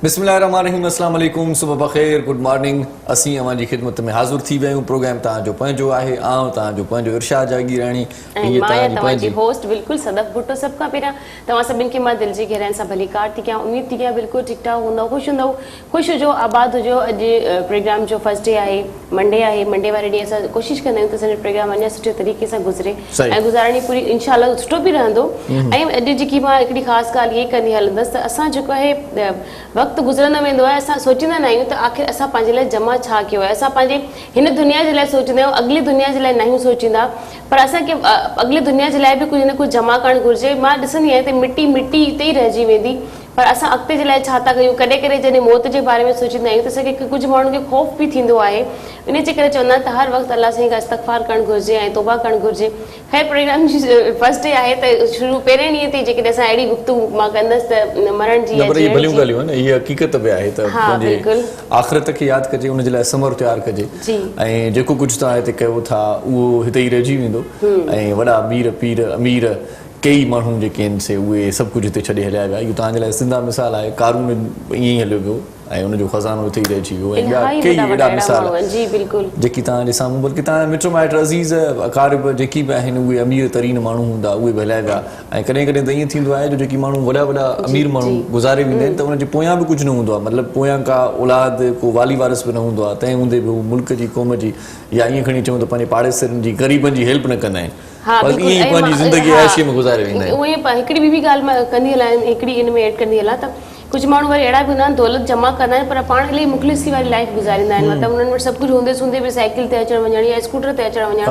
बिस्मिल्लाहिर्रहमानिर्रहीम, अस्सलाम वालेकुम, सुबह बख़ैर, गुड मॉर्निंग। असीं अवां जी ख़िदमत में हाज़िर थी विया आहियूं। प्रोग्राम तव्हांजो पंहिंजो आहे, आउं तव्हांजो पंहिंजो इरशाद जागीराणी, ऐं मां तव्हांजी होस्ट बिल्कुलु सदफ़ भुट्टो। सभु खां पहिरियां तव्हां सभिनि खे मां दिलि जी गहराइनि सां भली कार थी कयां। उमेद थी कयां बिल्कुलु ठीकु ठाक हूंदव, ख़ुशि हूंदव, ख़ुशि हुजो, आबाद हुजो। अॼु प्रोग्राम जो फर्स्ट डे आहे, मंडे आहे। मंडे वारे ॾींहुं असां कोशिशि कंदा आहियूं त असांजो प्रोग्राम अञा सुठे तरीक़े सां गुज़रे ऐं गुज़ारणी पूरी इंशाअल्लाह सुठो बि रहंदो। ऐं अॼु जेकी मां हिकिड़ी ख़ासि ॻाल्हि इहे कंदी हलंदसि त असां जेको आहे वक़्तु गुज़रंदो वेंदो आहे, असां सोचींदा न आहियूं त आख़िर असां पंहिंजे लाइ जमा छा कयो आहे। असां पंहिंजे हिन दुनिया जे लाइ सोचींदा आहियूं, अॻिली दुनिया जे लाइ न सोचींदा, पर असांखे अॻिली दुनिया जे लाइ बि कुझु न कुझु जमा करणु घुरिजे। मां ॾिसंदी आहियां त मिटी मिटी हिते ई रहिजी वेंदी, पर असां अॻिते जे लाइ छा था कयूं। कॾहिं कॾहिं जॾहिं मौत जे बारे में सोचींदा आहियूं त असांखे कुझु माण्हुनि खे ख़ौफ़ बि थींदो आहे। इन जे करे चवंदा आहिनि त हर वक़्तु अलाह साईं खां इस्तग़फ़ार करणु घुरिजे ऐं तौबा करणु घुरिजे। ख़ैर प्रोग्राम जी फर्स्ट डे आहे त शुरू पहिरें ॾींहं ते जेकॾहिं असां अहिड़ी गुफ़्तगू मां कंदसि त मरण जी भलियूं ॻाल्हियूं आहिनि, इहा हक़ीक़त बि आहे त आख़िरत खे यादि कजे, उनजे लाइ समर तयारु कजे ऐं जेको कुझु तव्हां हिते कयो था उहो हिते ई रहिजी वेंदो। ऐं वॾा अमीर पीर अमीर कई माण्हू जेके आहिनि से उहे सभु कुझु हिते छॾे हलिया विया। इहो तव्हांजे लाइ ज़िंदा मिसाल आहे। क़ारून ईअं ई हलियो वियो ऐं उनजो ख़ज़ानो हिते ई रहिजी वियो। ऐं ॿिया कई वॾा मिसाल जेकी तव्हांजे साम्हूं, बल्कि तव्हांजा मिट माइट अज़ीज़ अक़ारिब जेकी बि आहिनि उहे अमीर तरीन माण्हू हूंदा, उहे बि हलिया विया। ऐं कॾहिं कॾहिं त ईअं थींदो आहे जो जेकी माण्हू वॾा वॾा अमीर माण्हू गुज़ारे वेंदा आहिनि त उनजे पोयां बि कुझु न हूंदो आहे। मतिलबु पोयां का औलाद को वाली वारिस बि न हूंदो आहे। तंहिं हूंदे बि हू मुल्क जी क़ौम जी या ईअं खणी चऊं त पंहिंजे पाड़ेसरनि जी ग़रीबनि जी हेल्प न कंदा आहिनि, बल्कि ईअं ई पंहिंजी ज़िंदगी ऐशी में गुज़ारे वेंदा आहिनि। उहे हिकिड़ी ॿी ॻाल्हि मां कंदी हलां, हिकिड़ी इन में एड कंदी हलां त कुझु माण्हू वरी अहिड़ा बि हूंदा आहिनि दौलत जमा कंदा आहिनि पर पाण इलाही मुख़लिसी वारी लाइफ गुज़ारींदा आहिनि। मतिलबु उन्हनि वटि सभु कुझु हूंदे बि साइकिल ते अचणु वञणु या स्कूटर ते अचणु वञणु,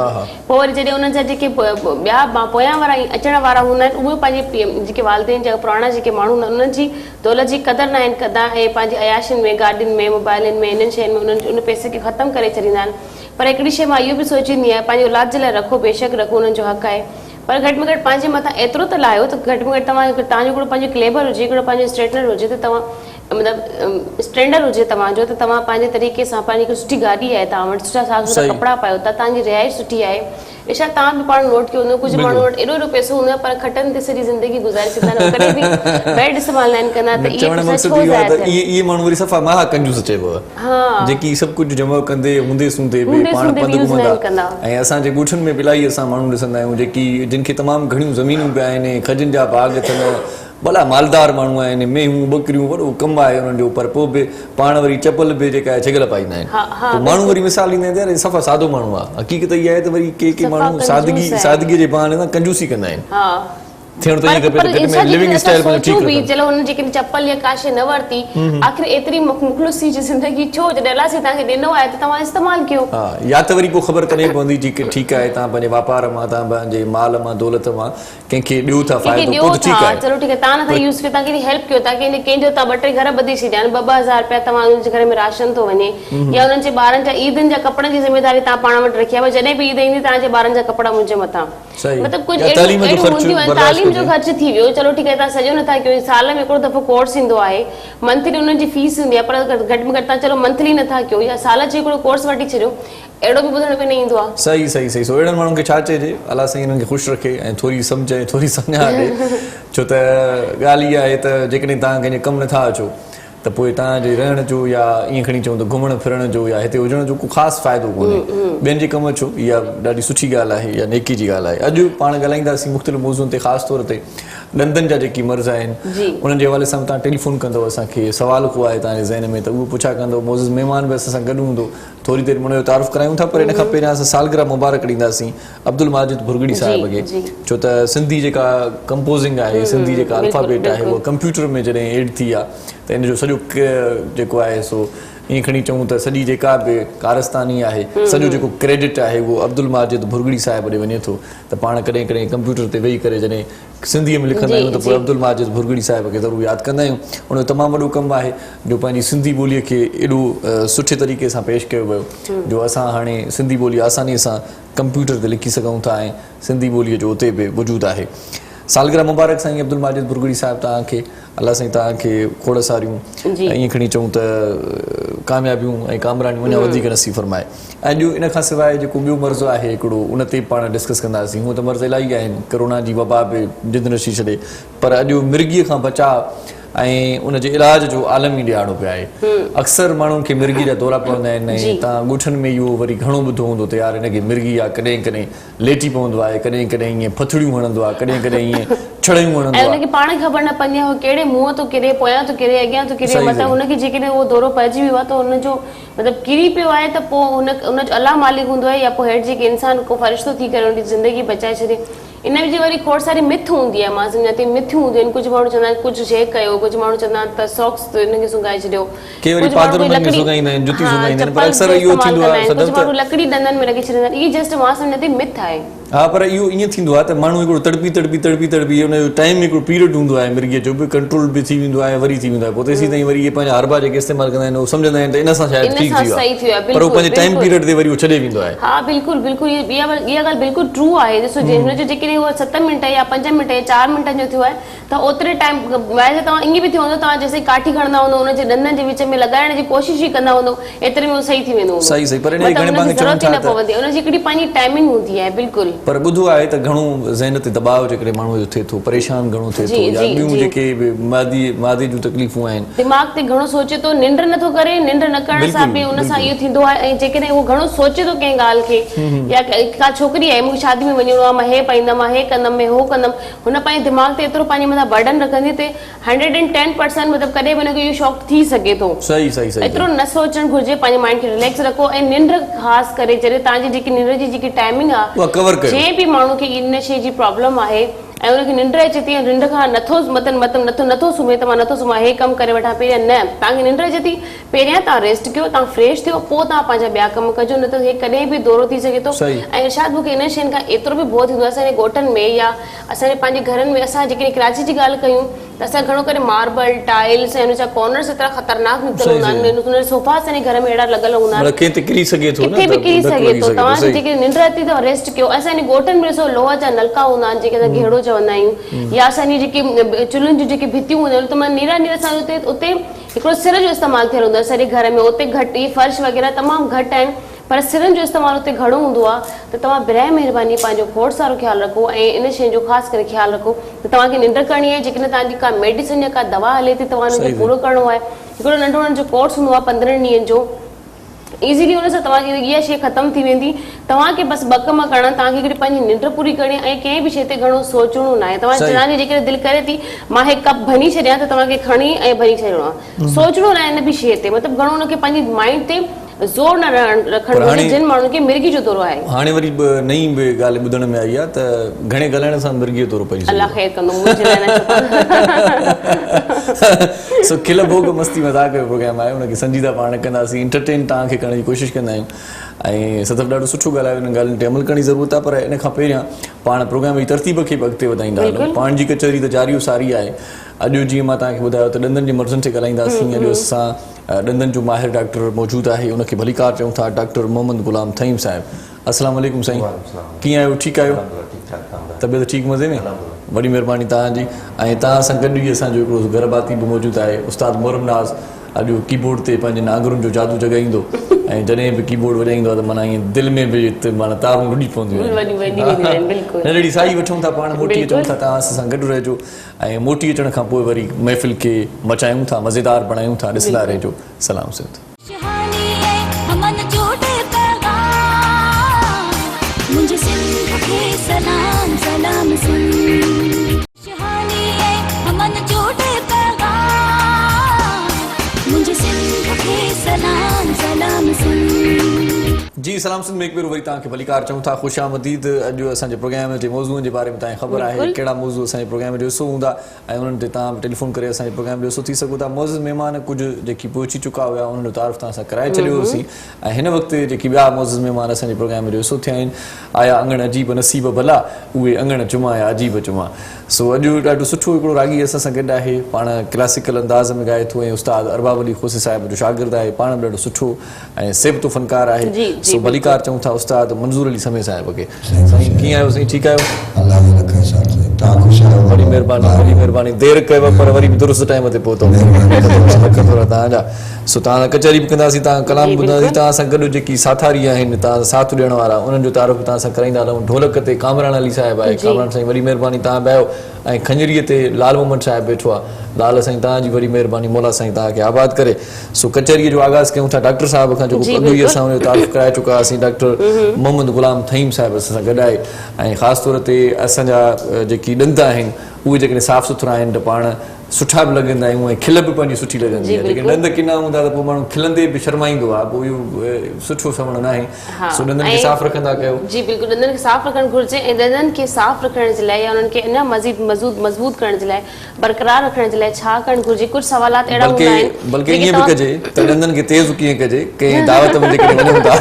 पोइ वरी जॾहिं उन्हनि जा जेके ॿिया पोयां वारा अचण वारा हूंदा आहिनि उहे पंहिंजे जेके वालदेन जा पुराणा जेके माण्हू हूंदा आहिनि उन्हनि जी दौलत जी क़दुरु न आहिनि कंदा ऐं पंहिंजी अयाशियुनि में, गाॾियुनि में, मोबाइलनि में, इन्हनि शयुनि में उन्हनि उन पैसे खे ख़तमु करे छॾींदा आहिनि। पर हिकिड़ी शइ मां इहो बि सोचींदी आहियां, पंहिंजे औलाद जे लाइ रखो, बेशक रखो, उन्हनि जो हक़ आहे, पर घटि में घटि पंहिंजे मथां एतिरो त लाहियो त घटि में घटि तव्हांजो हिकिड़ो पंहिंजो क्लेबर हुजे, हिकिड़ो पंहिंजो स्ट्रेटनर हुजे त तव्हां मतिलबु स्टैंडर्ड हुजे तव्हांजो, त तव्हां पंहिंजे तरीक़े सां पंहिंजी हिकु सुठी गाॾी आहे, तव्हां वटि सुठा साफ़ सुथरा कपिड़ा पायो था, तव्हांजी रिहाइश सुठी आहे। बेशक तव्हां बि पाण नोट कयो हूंदो कुझु माण्हू वटि एॾो पैसो हूंदो आहे पर खटनि ते सॼी ज़िंदगी गुज़ारे सघंदा आहिनि, कॾहिं बि बेड इस्तेमालु न कंदा। त इहे माण्हू वरी सफ़ा महा कंजूस चइबो आहे, जेकी सभु कुझु जमा कंदे हूंदे सूंदे पाण पंधु घुमंदा। ऐं असांजे ॻोठनि में बि इलाही असां माण्हू ॾिसंदा आहियूं जेकी जिन खे तमामु घणियूं ज़मीनूं बि आहिनि, खजनि जा बाग़ अथनि, भला मालदार माण्हू आहिनि, मेहूं ॿकरियूं, वॾो कमु आहे उन्हनि जो, पर पोइ बि पाण वरी चपल बि जेका आहे छिगल पाईंदा आहिनि। माण्हू वरी मिसाल ईंदा आहिनि यार सफ़ा सादो माण्हू आहे। हक़ीक़त इहा आहे त वरी के माण्हू सादगी जे बहाने सां कंजूसी कंदा आहिनि। चलो हुन जेकॾहिं चप्पल या का शइ न वरिती, आख़िर एतिरी मुख़लिसी जी ज़िंदगी छो, जॾहिं अलाह साईं तव्हांखे ॾिनो आहे त तव्हां इस्तेमालु कयो। या त वरी को ख़बर तॾहिं पवंदी की ठीकु आहे तव्हां पंहिंजे वापार मां, तव्हां पंहिंजे माल मां, दौलत मां कंहिंखे ॾियो था फ़ाइदो, चलो ठीकु आहे, तव्हां नथा यूज़ कयो, तव्हां कंहिंखे हेल्प कयो था, कंहिंजो तव्हां 2-3 घर ॿधी छॾिया आहिनि, 2-2 हज़ार रुपया तव्हां उन्हनि जे घर में राशन थो वञे, या उन्हनि जे ॿारनि जा ईदनि जा कपिड़नि जी ज़िमेदारी तव्हां पाण वटि रखी आहे, जॾहिं बि ईद ईंदी तव्हांजे ॿारनि जा कपिड़ा मुंहिंजे मथां, मतिलबु कुझु तालीम जो ख़र्च थी वियो। चलो ठीकु आहे, तव्हां सॼो नथा कयो, साल में हिकिड़ो दफ़ो कोर्स ईंदो आहे, मंथली उन्हनि जी फीस हूंदी आहे, पर घटि में घटि तव्हां चलो मंथली नथा कयो या साल जो हिकिड़ो कोर्स वठी छॾियो, अहिड़ो बि ॿुधण में न ईंदो आहे। सही सो अहिड़नि माण्हुनि खे छा चइजे, अलाह साईं हिननि खे ख़ुशि रखे ऐं थोरी सम्झ ऐं थोरी सञा ॾे। छो त ॻाल्हि इहा आहे त जेकॾहिं तव्हां कंहिंजे कमु नथा अचो त पोइ तव्हांजे रहण जो या ईअं खणी चऊं त घुमण फिरण जो या हिते हुजण जो को ख़ासि फ़ाइदो कोन्हे। ॿियनि जे कमु अचो, इहा ॾाढी सुठी ॻाल्हि आहे या नेकी जी ॻाल्हि आहे। अॼु पाण ॻाल्हाईंदासीं मुख़्तलिफ़ मौज़ूअनि ते, ख़ासि तौर ते ॾंदनि जा जेकी मर्ज़ आहिनि उन्हनि जे हवाले सां तव्हां टेलीफोन कंदव, असांखे सुवाल को आहे तव्हांजे ज़हन में त उहो पुछा कंदव। मौज़ूज़ महिमान बि असां सां गॾु हूंदो, थोरी देरि हुन जो तारुफ़ करायूं था, पर इन खां पहिरियां असां सालगिरह मुबारक ॾींदासीं अब्दुल माजिद भुरगड़ी साहिब खे, छो त सिंधी जेका कंपोज़िंग आहे, सिंधी जेका अल्फ़ाबेट आहे उहा कंप्यूटर में जॾहिं एड थी आहे त इन जो सॼो जेको आहे सो ईअं खणी चऊं त सॼी जेका बि कारस्तानी आहे, सॼो जेको क्रेडिट आहे उहो अब्दुल माजिद भुरगड़ी साहिब ॾे वञे थो। त पाण कॾहिं कॾहिं कंप्यूटर ते वेही करे जॾहिं सिंधीअ में लिखंदा आहियूं त पोइ अब्दुल माजिद भुरगड़ी साहिब खे ज़रूरु यादि कंदा आहियूं। उनजो तमामु वॾो कमु आहे जो पंहिंजी सिंधी ॿोलीअ खे एॾो सुठे तरीक़े सां पेश कयो वियो जो असां हाणे सिंधी ॿोली आसानीअ सां कंप्यूटर ते लिखी सघूं था ऐं सिंधी ॿोलीअ जो उते बि वजूदु आहे। सालगिरह मुबारक साईं अब्दुल माजिद भुरगड़ी साहिब तव्हांखे, अलाह साईं तव्हांखे खोड़ सारियूं ईअं खणी चऊं त कामयाबियूं ऐं कामरानियूं अञा वधीक नसीब फरमाए। ऐं ॿियो इन खां सवाइ जेको ॿियो मर्ज़ु आहे हिकिड़ो, उन ते पाण डिस्कस कंदासीं। हूअं त मर्ज़ इलाही आहिनि, कोरोना जी वबा बि जिंद नशी छॾे, पर अॼु मिर्गीअ खां बचाव ऐं उनजे इलाज जो आलमी ॾियारणो पियो आहे। अक्सर माण्हुनि खे मिर्गी जा दौरा पवंदा आहिनि ऐं तव्हां ॻोठनि में इहो वरी घणो ॿुधो हूंदो त यार हिनखे मिर्गी आहे, कॾहिं कॾहिं लेटी पवंदो आहे, कॾहिं कॾहिं ईअं फथड़ियूं हणंदो आहे, कॾहिं कॾहिं ईअं छड़ियूं हणंदो आहे। उनखे पाण ख़बर न पवंदी आहे कहिड़े मुंहं तो किरे, पोयां तो किरे, अॻियां तो किरे, मतिलबु उनखे जेकॾहिं उहो दौरो पइजी वियो आहे त उनजो मतिलबु किरी पियो आहे त पोइ उनजो अलाह मालिक हूंदो आहे या पोइ हेठि जेके इंसान को फ़रिश्तो थी करे उनजी ज़िंदगी बचाए छॾे। इन जी वरी खोड़ सारी मिथ हूंदी आहे, मां सम्झां थी मिथियूं हूंदियूं आहिनि। कुझु माण्हू चवंदा आहिनि कुझु शइ कयो, कुझु माण्हू चवंदा आहिनि त सॉक्स हिनखे सुंघाए छॾियो, कुझु माण्हू लकड़ी ॾंदनि में रखी छॾींदा आहिनि। इहे जस्ट मां सम्झां थी मिथ आहे। हा, पर इहो ईअं थींदो आहे त माण्हू हिकिड़ो तड़पी तड़पी तड़पी तड़पी उनजो टाइम हिकिड़ो पीरियड हूंदो आहे मिर्गीअ जो बि कंट्रोल बि थी वेंदो आहे, वरी थी वेंदो आहे, पोइ तेसीं ताईं वरी इहे पंहिंजा हरबा जेके इस्तेमालु कंदा आहिनि उहो सम्झंदा आहिनि त इन सां शायदि ठीक थी वियो आहे, पर उहो पंहिंजे टाइम पीरियड ते वरी उहो छॾे वेंदो आहे। हा बिल्कुलु बिल्कुलु, इहा ॻाल्हि बिल्कुलु ट्रू आहे। ॾिसो हुनजो जेकॾहिं उहो 7 मिंट या 5 मिंट या 4 मिंटनि जो थियो आहे त ओतिरे टाइम वैसे तव्हां ईअं बि थियो हूंदो तव्हां जेसिताईं काठी खणंदा हूंदो उनजे ॾंदनि जे विच में लॻाइण जी कोशिशि ई कंदा हूंदो एतिरे में उहो सही थी वेंदो। सही सही, पर हिनजी घणे भाङे ज़रूरत ई न पवंदी, उनजी हिकिड़ी पंहिंजी टाइमिंग हूंदी आहे। बिल्कुलु, पर ॿुधो आहे त घणो ज़हन ते दबाव जेकॾहिं माण्हू जो थिए थो, परेशान घणो थिए थो, या ॿियूं जेके मादी जूं तकलीफ़ूं आहिनि, दिमाग़ ते घणो सोचे थो, निंड नथो करे, निंड न करण सां बि उन सां इहो थींदो आहे। ऐं जेकॾहिं उहो घणो सोचे थो कंहिं ॻाल्हि खे, या का छोकिरी आहे मूंखे शादी में वञिणो आहे, मां हे पाईंदमि, मां हे कंदमि, मैं हो कंदमि, हुन पंहिंजे दिमाग़ ते एतिरो पंहिंजे मथां बर्डन रखंदी ते 110% मतिलबु कॾहिं बि हुनखे इहो शौक़ थी सघे थो। सही सही सही, एतिरो न सोचणु घुरिजे, पंहिंजे माइंड खे रिलैक्स रखो ऐं निंड ख़ासि करे जॾहिं तव्हांजी जेकी निंड जी जेकी टाइमिंग आहे, जंहिं बि माण्हू खे इन शइ जी प्रॉब्लम आहे ऐं उनखे निंड अचे थी, निंड खां नथो सुम्हे त मां नथो सुम्हां, हे कमु करे वठां, पहिरियां न, तव्हांखे निंड अचे थी, पहिरियां तव्हां रेस्ट कयो, तव्हां फ्रेश थियो, पोइ तव्हां पंहिंजा ॿिया कम कजो, न त हे कॾहिं बि दौरो थी सघे थो। ऐं इरशाद मूंखे इन शयुनि खां एतिरो बि भउ थींदो आहे, असांजे ॻोठनि में या असांजे पंहिंजे घरनि में, असां जेकॾहिं कराची जी ॻाल्हि कयूं त असां घणो करे मार्बल टाइल्स ऐं हुनजा कॉर्नर्स एतिरा ख़तरनाक निकितल हूंदा आहिनि, हुनजा सोफा असांजे घर में अहिड़ा लॻल हूंदा आहिनि, किथे बि किरी सघे थो। तव्हांखे जेके निंड अचे थी रेस्ट कयो। असांजे ॻोठनि में ॾिसो लोह जा नलका हूंदा आहिनि जेके असां घेड़ो चवंदा आहियूं, या असांजी जेके चुल्हनि जूं जेके भितियूं हूंदियूं आहिनि, त मां नीरा सां उते हिकिड़ो सिर जो इस्तेमालु थियल हूंदो आहे सॼे घर में, उते घटि फर्श वग़ैरह तमामु घटि आहिनि, पर सिरनि जो इस्तेमालु उते घणो हूंदो आहे। त तव्हां बिराए महिरबानी पंहिंजो खोड़ सारो ख़्यालु रखो ऐं इन शइ जो ख़ासि करे ख़्यालु रखो त तव्हांखे निंड करणी आहे। जेकॾहिं तव्हांजी का मेडिसिन या का दवा हले थी, तव्हां हुनखे पूरो करिणो आहे। हिकिड़ो नंढो नंढो कोर्स हूंदो आहे 15 ॾींहंनि जो, इज़ीली हुन सां तव्हांजी इहा शइ ख़तमु थी वेंदी। तव्हांखे बसि 2 कम करणा, तव्हांखे हिकिड़ी पंहिंजी निंड पूरी करणी ऐं कंहिं बि शइ ते घणो सोचणो न आहे। तव्हांजी जेकॾहिं दिलि करे थी मां हे कप भनी छॾियां त तव्हांखे खणी ऐं भनी छॾिणो आहे, सोचणो न आहे इन बि शइ ते, मतिलबु घणो हुनखे पंहिंजी माइंड ते ज़ोर न रखणु घुरिजे जिन माण्हुनि खे मिर्गी जो दौरो आहे। हाणे वरी नई ॻाल्हि ॿुधण में आई आहे त घणे ॻाल्हाइण सां मिर्गी जो दौरो पइजी अलाह ख़ैर कंदो, मुंहिंजे लाइ न। सो खिल भोग मस्ती मज़ाक जो प्रोग्राम आहे, उनखे संजीदा पाण कंदासीं, इंटरटेन तव्हांखे करण जी कोशिशि कंदा आहियूं। ऐं सदफ़ ॾाढो सुठो ॻाल्हायो, इन ॻाल्हियुनि ते अमल करण जी ज़रूरत आहे, पर इन खां पहिरियां पाण प्रोग्राम जी तरतीब खे बि अॻिते वधाईंदा हलूं। पाण जी कचहरी त जारी सारी आहे। अॼु जीअं मां तव्हांखे ॿुधायो त ॾंदनि जे मर्ज़नि ते ॻाल्हाईंदासीं। अॼु असां ॾंदनि जो माहिर डॉक्टर मौजूदु आहे, उनखे भलीकार चऊं था, डॉक्टर मोहम्मद गुलाम थईम साहिबु। अस्सलाम वालेकुम साईं, कीअं आहियो? ठीकु आहियो? तबियत ठीकु मज़े में? वॾी महिरबानी तव्हांजी। ऐं तव्हां सां गॾु ई असांजो हिकिड़ो घर भाती बि मौजूदु आहे, उस्ताद मोहरम नाज़। अॼु कीबोर्ड ते पंहिंजे नांगरुनि जो जादू जॻाईंदो ऐं जॾहिं बि कीबोर्ड वॼाईंदो आहे त माना ईअं दिलि में बि माना तारूं रुॾी पवंदियूं आहिनि। नंढड़ी साई वठूं था, पाण मोटी अचूं था, तव्हां असां सां गॾु रहिजो ऐं मोटी अचण खां पोइ वरी महफ़िल खे मचायूं था, मज़ेदार बणायूं था। ॾिसंदा रहिजो। सलाम सिंध। जी सलाम सिंध में हिकु भेरो वरी तव्हांखे भलीकार चऊं था, ख़ुशि आमदीद। अॼु असांजे प्रोग्राम जे मौज़ूअनि जे बारे में तव्हांखे ख़बर आहे कहिड़ा मौज़ू असांजे प्रोग्राम जो हिसो हूंदा ऐं उन्हनि ते तव्हां टेलीफोन करे असांजे प्रोग्राम जो हिसो थी सघो था। मौज़ूद महिमान कुझु जेकी पहुची चुका हुआ उन्हनि जो तारीफ़ तव्हां सां कराए छॾियो होसीं ऐं हिन वक़्तु जेकी ॿिया मौज़ूद महिमान असांजे प्रोग्राम जो हिसो थिया आहिनि, आया अंगण अजीब नसीब भला, उहे अंगण चुमा या अजीब चुमा। सो अॼु ॾाढो सुठो हिकिड़ो रागी असां सां गॾु आहे, पाण क्लासिकल अंदाज़ में ॻाए थो ऐं उस्ताद अरबाब अली खोसी साहिब जो शागिर्द आहे, पाण बि ॾाढो सुठो ऐं सेबतो फनकार आहे। सो भलीकार चऊं था उस्ताद मंज़ूर अली समय साहिब खे। साईं कीअं आहियो साईं? ठीकु आहियो? वॾी महिरबानी, वॾी महिरबानी। देरि कयव पर वरी बि दुरुस्त टाइम ते पहुतो तव्हांजा। सो तव्हां कचहरी बि कंदासीं, तव्हां कलाम ॿुधंदासीं, तव्हां सां गॾु जेकी साथारी आहिनि, तव्हां साथ ॾियण वारा, उन्हनि जो तारीफ़ तव्हां सां कराईंदा रहूं। ढोलक ते कामरान अली साहिब आहे, कामरान साईं वॾी महिरबानी तव्हां बि आहियो ऐं खंजरीअ ते लाल मोहम्मद साहिब वेठो आहे, लाल साईं तव्हांजी वरी महिरबानी मौला साईं तव्हांखे आबाद करे सो कचहरीअ जो आगाज़ कयूं था डॉक्टर साहिब खां जेको अॻु ई असां हुनजो तारीफ़ कराए चुका हुआसीं डॉक्टर मोहम्मद गुलाम थईम साहिब असां सां गॾु आहे ऐं ख़ासि तौर ते असांजा जेकी ॾंद आहिनि उहे जेकॾहिं साफ़ सुथरा आहिनि त पाण सुठा बि लॻंदा आहियूं ऐं खिल बि पंहिंजी सुठी लॻंदी आहे जेके ॾंद किना हूंदा त पोइ माण्हू खिलंदे बि शर्माईंदो आहे पोइ इहो सुठो समण न आहे सो ॾंदनि खे साफ़ रखंदा कयो जी बिल्कुलु ॾंदनि खे साफ़ रखणु घुरिजे ऐं ॾंदनि खे साफ़ रखण जे लाइ या उन्हनि खे अञा मज़ीद मज़बूत करण जे लाइ बरक़रार रखण जे लाइ छा करणु घुरिजे कुझु सवालात अहिड़ा हूंदा आहिनि बल्कि ईअं बि कजे त ॾंदनि खे तेज़ कीअं कजे कंहिं दावत में जेकॾहिं वञूं था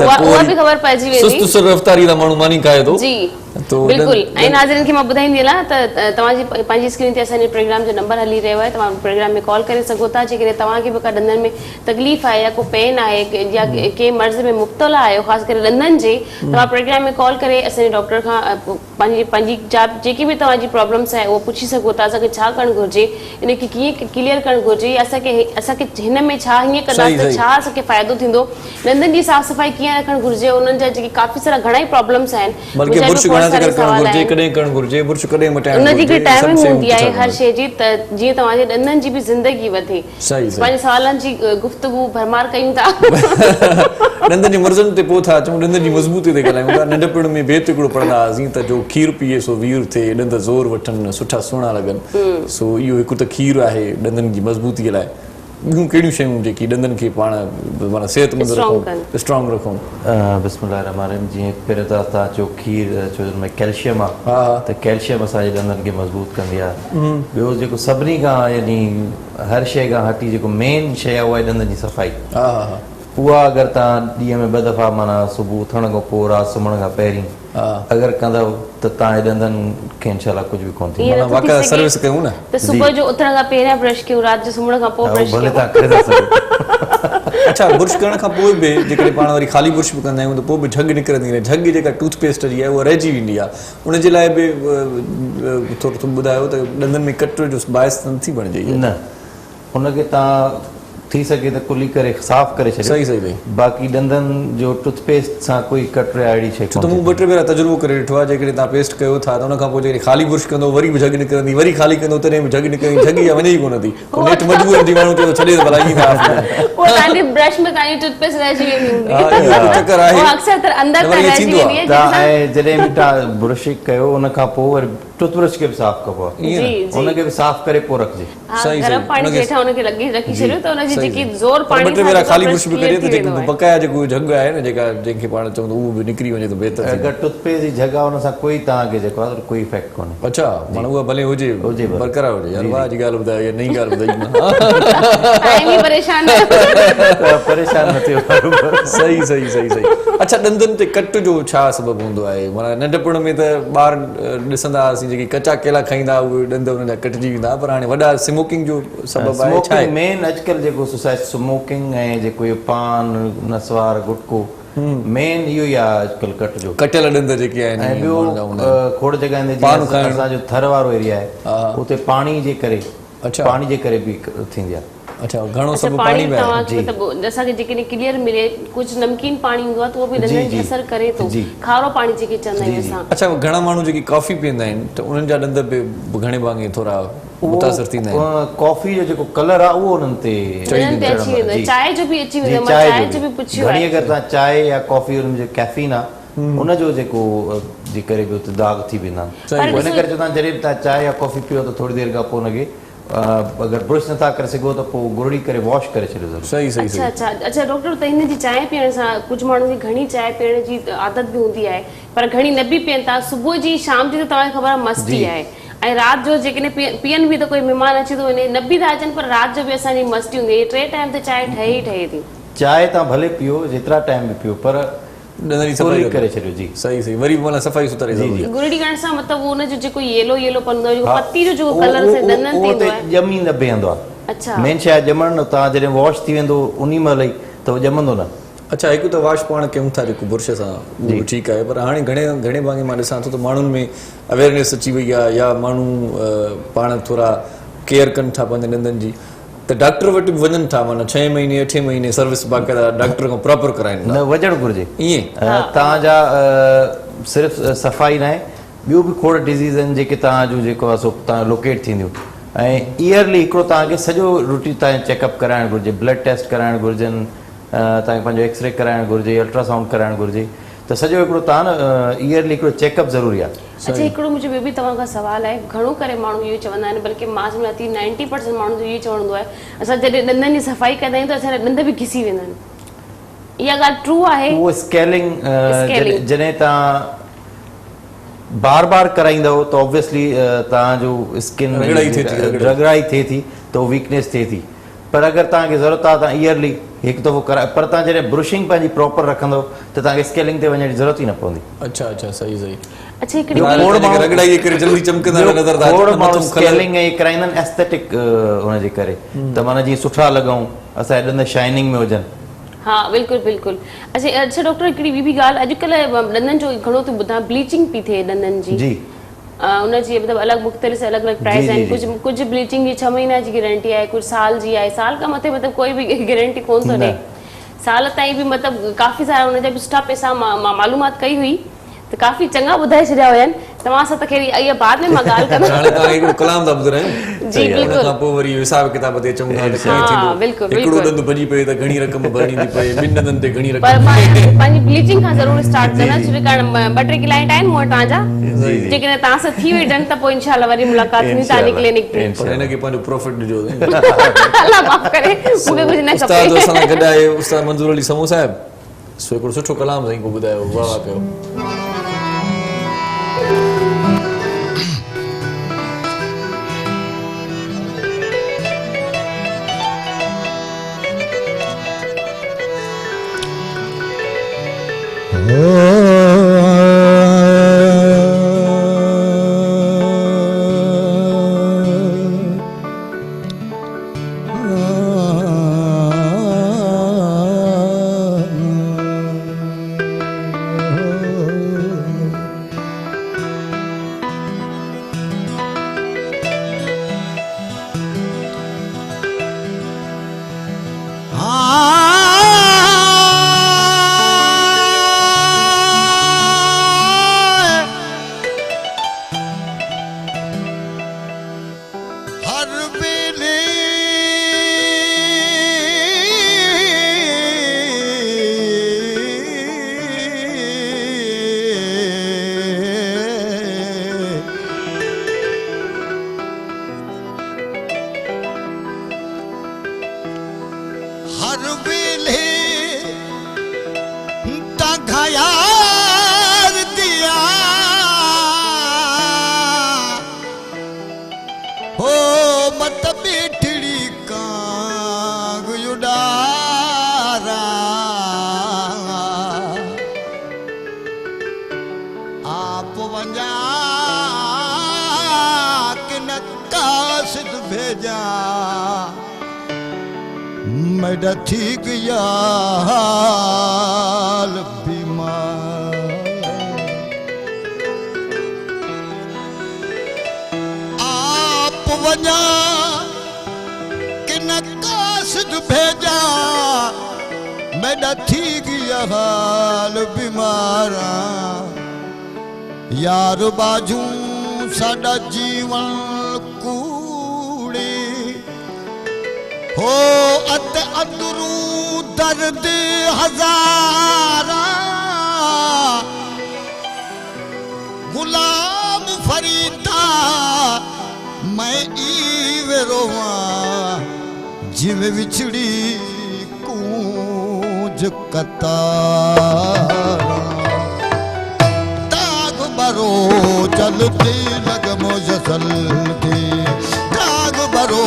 उहा बि ख़बर पइजी वेंदी सुस्त रफ़्तारी सां माण्हू मानी खाए थो जी बिल्कुलु ऐं नाज़रीन खे मां ॿुधाईंदी हलां त तव्हांजी पंहिंजी स्क्रीन ते असांजे प्रोग्राम जो नंबर हली रहियो आहे तव्हां प्रोग्राम में कॉल करे सघो था जेकॾहिं तव्हांखे बि का ॾंदनि में तकलीफ़ आहे या को पेन आहे या कंहिं मर्ज़ में मुब्तला आहियो ख़ासि करे ॾंदनि जे तव्हां प्रोग्राम में कॉल करे असांजे डॉक्टर खां पंहिंजी जेकी बि तव्हांजी प्रॉब्लम्स आहे उहो पुछी सघो था असांखे छा करणु घुरिजे इनखे कीअं क्लियर करणु घुरिजे असांखे हिन में छा हीअं कंदासीं त छा असांखे फ़ाइदो थींदो ॾंदनि जी साफ़ सफ़ाई कीअं रखणु घुरिजे उन्हनि जा जेके काफ़ी सारा घणा ई प्रॉब्लम्स आहिनि उनजी टाइमिंग हूंदी आहे हर शइ जी त जीअं तव्हांजे ॾंदनि जी बि ज़िंदगी वधे पंहिंजे सवालनि जी गुफ़्तगू भरमार कयूं था ॾंदनि जे मर्ज़नि ते पोइ था अचूं ॾंदनि जी मज़बूती ते ॻाल्हायूं था नंढपण में बेत हिकिड़ो पढ़ंदा हुआसीं त जो खीरु पीए सो वीर थिए ॾंद ज़ोर वठनि सुठा सुहिणा लॻनि सो इहो हिकु त खीरु आहे ॾंदनि जी मज़बूतीअ लाइ ॿियूं कहिड़ियूं शयूं जेकी ॾंदनि खे पाण माना सिहतमंद रखूं स्ट्रॉन्ग रखूं बिस्मिल्लाह रहमान रहीम जीअं पहिरियों त तव्हां चयो खीरु छो हुन में कैल्शियम आहे त कैल्शियम असांजे ॾंदनि खे मज़बूत कंदी आहे ॿियो जेको सभिनी खां यानी हर शइ खां हटी जेको मेन शइ आहे उहा आहे ॾंदनि जी सफ़ाई उहा अगरि तव्हां ॾींहं में 2 दफ़ा माना सुबुह उथण खां पोइ राति सुम्हण खां पहिरीं अगरि कंदव त तव्हांजे ॾंदनि खे इनशाअल्लाह कुझु बि कोन थींदो सर्विस कयूं न त सुबुह जो उथण खां पहिरियां ब्रश कयूं राति जो सुम्हण खां पोइ ब्रश भले तव्हां करे था सघो अच्छा बुर्श करण खां पोइ बि जेकॾहिं पाण वरी ख़ाली बुर्श बि कंदा आहियूं त पोइ बि झग निकिरंदी आहे झग जेका टूथपेस्ट जी आहे उहा रहिजी वेंदी आहे उनजे लाइ बि थोरो ॿुधायो त ॾंदनि में कट जो बाहिस नथी बणिजे न हुनखे तव्हां थी सघे त कुली करे साफ़ करे छॾियो सही सही बाक़ी ॾंदनि जो टूथपेस्ट सां कोई कट अहिड़ी शइ त मूं 2-3 भेरा तजुर्बो करे ॾिठो आहे जेकॾहिं तव्हां पेस्ट कयो था त उनखां पोइ जेकॾहिं ख़ाली बुर्श कंदो वरी बि झग निकिरंदी वरी ख़ाली कंदो तॾहिं बि झग निकिरंदी झग या वञे ई कोन थी नेठ मजबूर थी माण्हू चयो छॾे त भला ईअं पोइ तव्हांजे ब्रश में तव्हांजी टूथपेस्ट रहिजी वेंदी हूंदी चकर आहे अक्सर त अंदर त रहिजी वेंदी आहे ऐं जॾहिं बि तव्हां ब्रश कयो उनखां पोइ वरी टूथब्रश खे बि साफ़ कबो आहे उनखे बि साफ़ करे पोइ रखिजे गरम पाणी हेठां उनखे रखी छॾियो त उनजी जेकी ज़ोर पाणी ख़ाली बुर्श बि करे त जेको बकाया जेको झग आहे न जेका जंहिंखे पाण चऊं उहो बि निकिरी वञे त बहितर अगरि टूथपेस्ट जी जॻह हुन सां कोई तव्हांखे जेको आहे कोई इफेक्ट कोन्हे अच्छा माना उहा भले हुजे बरक़रार हुजे यार वाह जी ॻाल्हि ॿुधायो नई ॻाल्हि ॿुधाई परेशान न थियो सही सही सही सही अच्छा ॾंदनि ते कट जो छा सबबु हूंदो आहे माना नंढपण में त ॿार ॾिसंदा हुआसीं जेकी कचा केला खाईंदा उहे ॾंद हुननि जा कटिजी वेंदा पर हाणे वॾा स्मोकिंग जो सबबु आहे छा आहे मेन अॼुकल्ह जेको स्मोकिंग ऐं जेको इहो पान नसवार गुटको मेन इहो ई आहे अॼुकल्ह कट जो कटियल ॾंद जेके आहिनि ऐं ॿियो खोड़ जॻहियुनि ते असांजो थर वारो एरिया आहे उते पाणी जे करे बि थींदी आहे अच्छा घणो सब पाणी में मतलब असांखे जेकॾहिं क्लियर मिले कुझु नमकीन पाणी हूंदो आहे त उहो बि ॾंदनि खे असर करे थो खारो पाणी जेके चवंदा आहियूं असां अच्छा घणा माण्हू जेकी कॉफी पीअंदा आहिनि त उन्हनि जा ॾंद बि घणे भाङे थोरा मुतासिर थींदा आहिनि कॉफी जो जेको कलर आहे उहो उन्हनि ते अची वेंदो चांहि जो बि अची वेंदो चांहि जो बि पुछियो घणी अगरि तव्हां चांहि या कॉफी हुन में जो कैफीन आहे उनजो जेको जे करे बि उते दाग थी वेंदा आहिनि हिन करे तव्हां जॾहिं बि तव्हां चांहि या कॉफी पियो त थोरी देरि खां पोइ हुनखे अगरि ब्रश नथा करे सघो त पोइ गुरड़ी करे वॉश करे छॾियो सही सही अच्छा डॉक्टर त हिन जी चांहि पीअण सां कुझु माण्हुनि जी घणी चांहि पीअण जी आदत बि हूंदी आहे पर घणी न बि पीअनि था सुबुह जी शाम जी त तव्हांखे ख़बर आहे मस्ती आहे ऐं राति जो जेकॾहिं पीअनि बि त कोई महिमान अची थो वञे न बि था अचनि पर राति जो बि असांजी मस्ती हूंदी आहे 3 टाइम त चांहि ठहे थी चांहि तव्हां भले पीओ जेतिरा टाइम बि पीओ पर करे छॾियो जी सही सही वरी माना सफ़ाई सुथरे गुरड़ी करण सां मतिलबु उनजो जेको येलो पन पत्ती जो जेको कलर से ॾंदनि ते ईंदो आहे ॼमी न बीहंदो आहे अच्छा मेन शइ ॼमण तव्हां जॾहिं वॉश थी वेंदो उन महिल ई त उहो ॼमंदो न अच्छा हिकु त वॉश पाण कयूं था जेको बुर्श सां उहो ठीकु आहे पर हाणे घणे भाङे मां ॾिसां थो त माण्हुनि में अवेयरनेस अची वई आहे या माण्हू पाण थोरा केयर कनि था पंहिंजे ॾंदनि जी त डॉक्टर वटि बि वञनि था माना 6 महीने 8 महीने सर्विस बाक़ाइदा डॉक्टर खां प्रॉपर कराइनि न वञणु घुरिजे ईअं तव्हांजा सिर्फ़ु सफ़ाई न आहे ॿियूं बि खोड़ डिज़ीज़ आहिनि जेके तव्हांजो जेको आहे सो तव्हां लोकेट थींदियूं ऐं ईयरली हिकिड़ो तव्हांखे सॼो रूटीन तव्हांजो चेकअप कराइणु घुरिजे, ब्लड टेस्ट कराइणु घुरिजनि, तव्हांखे पंहिंजो एक्सरे कराइणु घुरिजे, अल्ट्रासाउंड कराइणु घुरिजे, त सॼो हिकिड़ो तव्हां न ईयरली हिकिड़ो चेकअप ज़रूरी आहे। अच्छा, हिकिड़ो मुंहिंजो ॿियो बि तव्हां खां सुवाल आहे, घणो करे माण्हू इहो चवंदा आहिनि, बल्कि मां सम्झां थी 90% माण्हू जो इहो चवंदो आहे असां जॾहिं ॾंदनि जी सफ़ाई कंदा आहियूं त असांजा ॾंद बि घिसी वेंदा आहिनि, इहा ॻाल्हि ट्रू आहे? उहो स्केलिंग जॾहिं तव्हां बार बार कराईंदव त ऑब्वियसली तव्हांजो स्किन रगड़ाई थिए थी त उहो वीकनेस थिए थी, पर अगरि तव्हांखे ज़रूरत आहे तव्हां ईयरली हिकु दफ़ो कराए, पर तव्हां जॾहिं ब्रुशिंग पंहिंजी प्रॉपर रखंदव त तव्हांखे स्केलिंग ते वञण जी ज़रूरत ई न पवंदी। अच्छा अच्छा, सही सही। अच्छा, हिकिड़ी रगड़ाई करे जल्दी चमकंदा नज़र था अचनि, माण्हू स्केलिंग ऐं कराईंदा आहिनि एस्थेटिक हुनजे करे, त माना जीअं सुठा लॻूं, असांजे ॾंद शाइनिंग में हुजनि। हाँ, बिल्कुलु बिल्कुलु। अच्छा डॉक्टर, हिकिड़ी ॿी बि ॻाल्हि, अॼुकल्ह ॾंदनि जो घणो थी ॿुधां, ब्लीचिंग पई थिए ॾंदनि जी, उनजी मतिलबु अलॻि मुख़्तलिफ़ अलॻि अलॻि प्राइस आहिनि, कुझु ब्लीचिंग जी 6 महीना जी गारंटी आहे, कुझु साल जी आहे, साल खां मथे मतिलबु कोई बि गारंटी कोन थो ॾे, साल ताईं बि मतिलबु काफ़ी सारा हुनजा बि सुठा पैसा मां मालूमात कई हुई त काफ़ी चङा ॿुधाए छॾिया हुया आहिनि, तव्हां सां त ख़ैर इहा बाद में मां ॻाल्हि कंदमि। हाणे तव्हां हिकिड़ो कलाम था ॿुधायो जी, बिल्कुलु। उन खां पोइ वरी हिसाब किताब ते अचूं था, हाँ, बिल्कुलु हिकिड़ो ॾंद भॼी पए त घणी रक़म भरणी थी पए, ॿिनि ॾंदनि ते घणी पर रक़म। मां पंहिंजी ब्लीचिंग खां ज़रूरु स्टार्ट कंदा, छो कारण 2-3 क्लाइंट आहिनि मूं वटि तव्हांजा, जेकॾहिं तव्हां सां थी वई डन त पोइ इंशाल्लाह वरी मुलाक़ात थींदी तव्हांजी क्लिनिक ते। पर हिनखे पंहिंजो प्रॉफिट ॾिजो। अल्लाह माफ़ करे, मूंखे कुझु न उस्ताद खपे। असां गॾु आहे उस्ताद मंज़ूर अली समूह साहिब, सो हिकिड़ो सुठो कलाम साईं को ॿुधायो, वाह वाह कयो। यार बाजू साडा जीवन कूड़े हो अत अंदरू दर्द हजारा गुलाम फरीदा मैं ई रोवा जिवे विछड़ी कूंज कतारा बरो चलती लग मुझे जल्दी, दाग बरो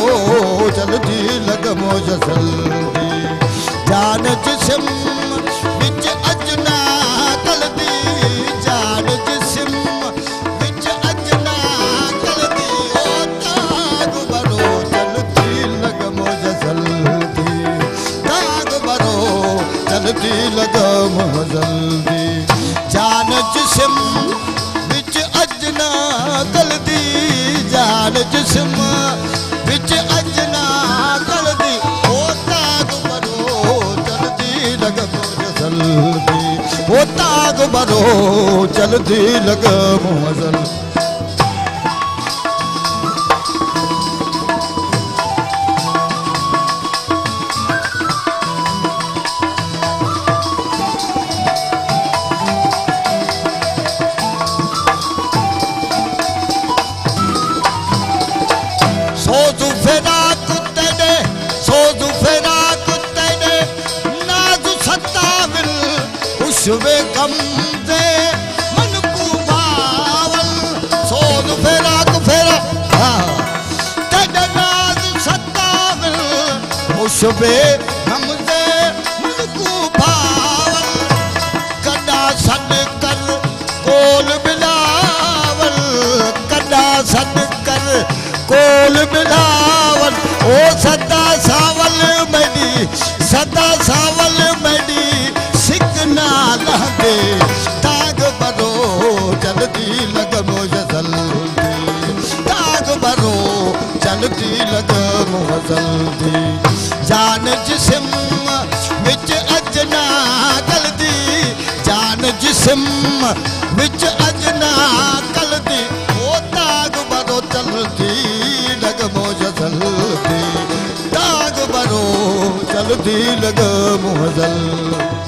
चलती लग मुझे जल्दी, जान जिस्म बिच अजना कलदी, जान जिस्म बिच अजना कलदी, ओ दाग बरो चलती लग मुझे जल्दी, दाग बरो चलती लग मुझे जल्दी, जान जिस्म कलदी, जान जिस्म बिच अजना कलदी, ओ ताग बरो चलदी लग मुझे जल्दी, ओ ताग बरो चलदी लग मुझे जल्दी। शुबे हमसे मुल्कू भावल कदा सन कर कोल बिलावल कदा सन कर कोल बिलावल ओ सदा सावल मेरी सिकना लहंदे ताग बरो जल्दी लगमो जल्दी ताग बरो जल्दी लगमो जल्दी जान जिस्म विच अजना गलदी जान जिस्म विच अजना गलदी ओ ताग बरो जल्दी लगमो जल्दी ताग बरो जल्दी लगमो जल्दी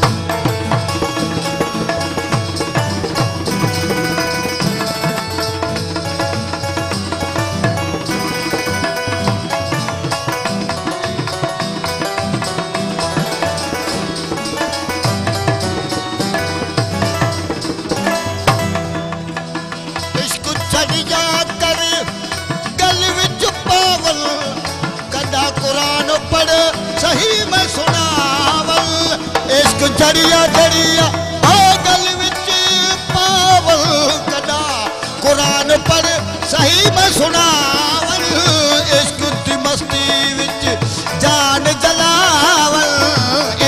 जड़िया जड़िया आ गल विच पावल कदा कुरान पढ़ सही में सुनावल इश्क दी मस्ती विच जान जलावल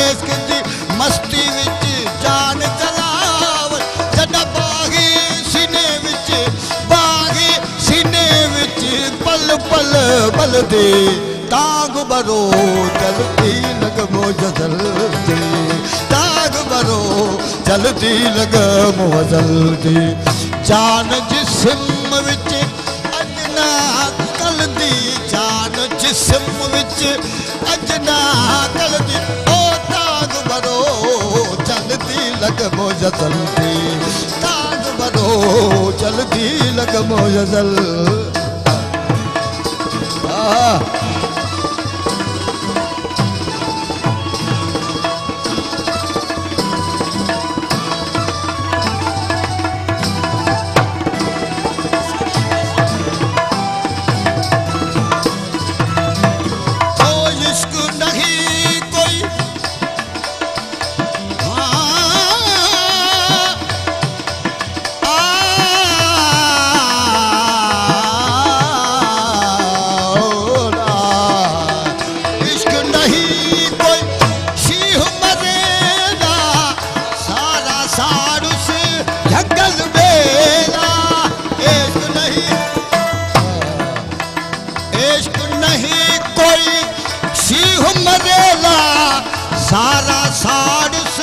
इश्क दी मस्ती विच जान जलावल जदा बागी सीने विच पल पल बल दे ताग बरो जल्दी लगमो जल्दी ताग बरो जल्दी लगमो जल्दी जान जिस्म विच अजना कलदी जान जिस्म विच अजना कलदी ओ ताग बरो जल्दी लगमो जल्दी ताग बरो जल्दी लगमो जल्दी सारा साड़स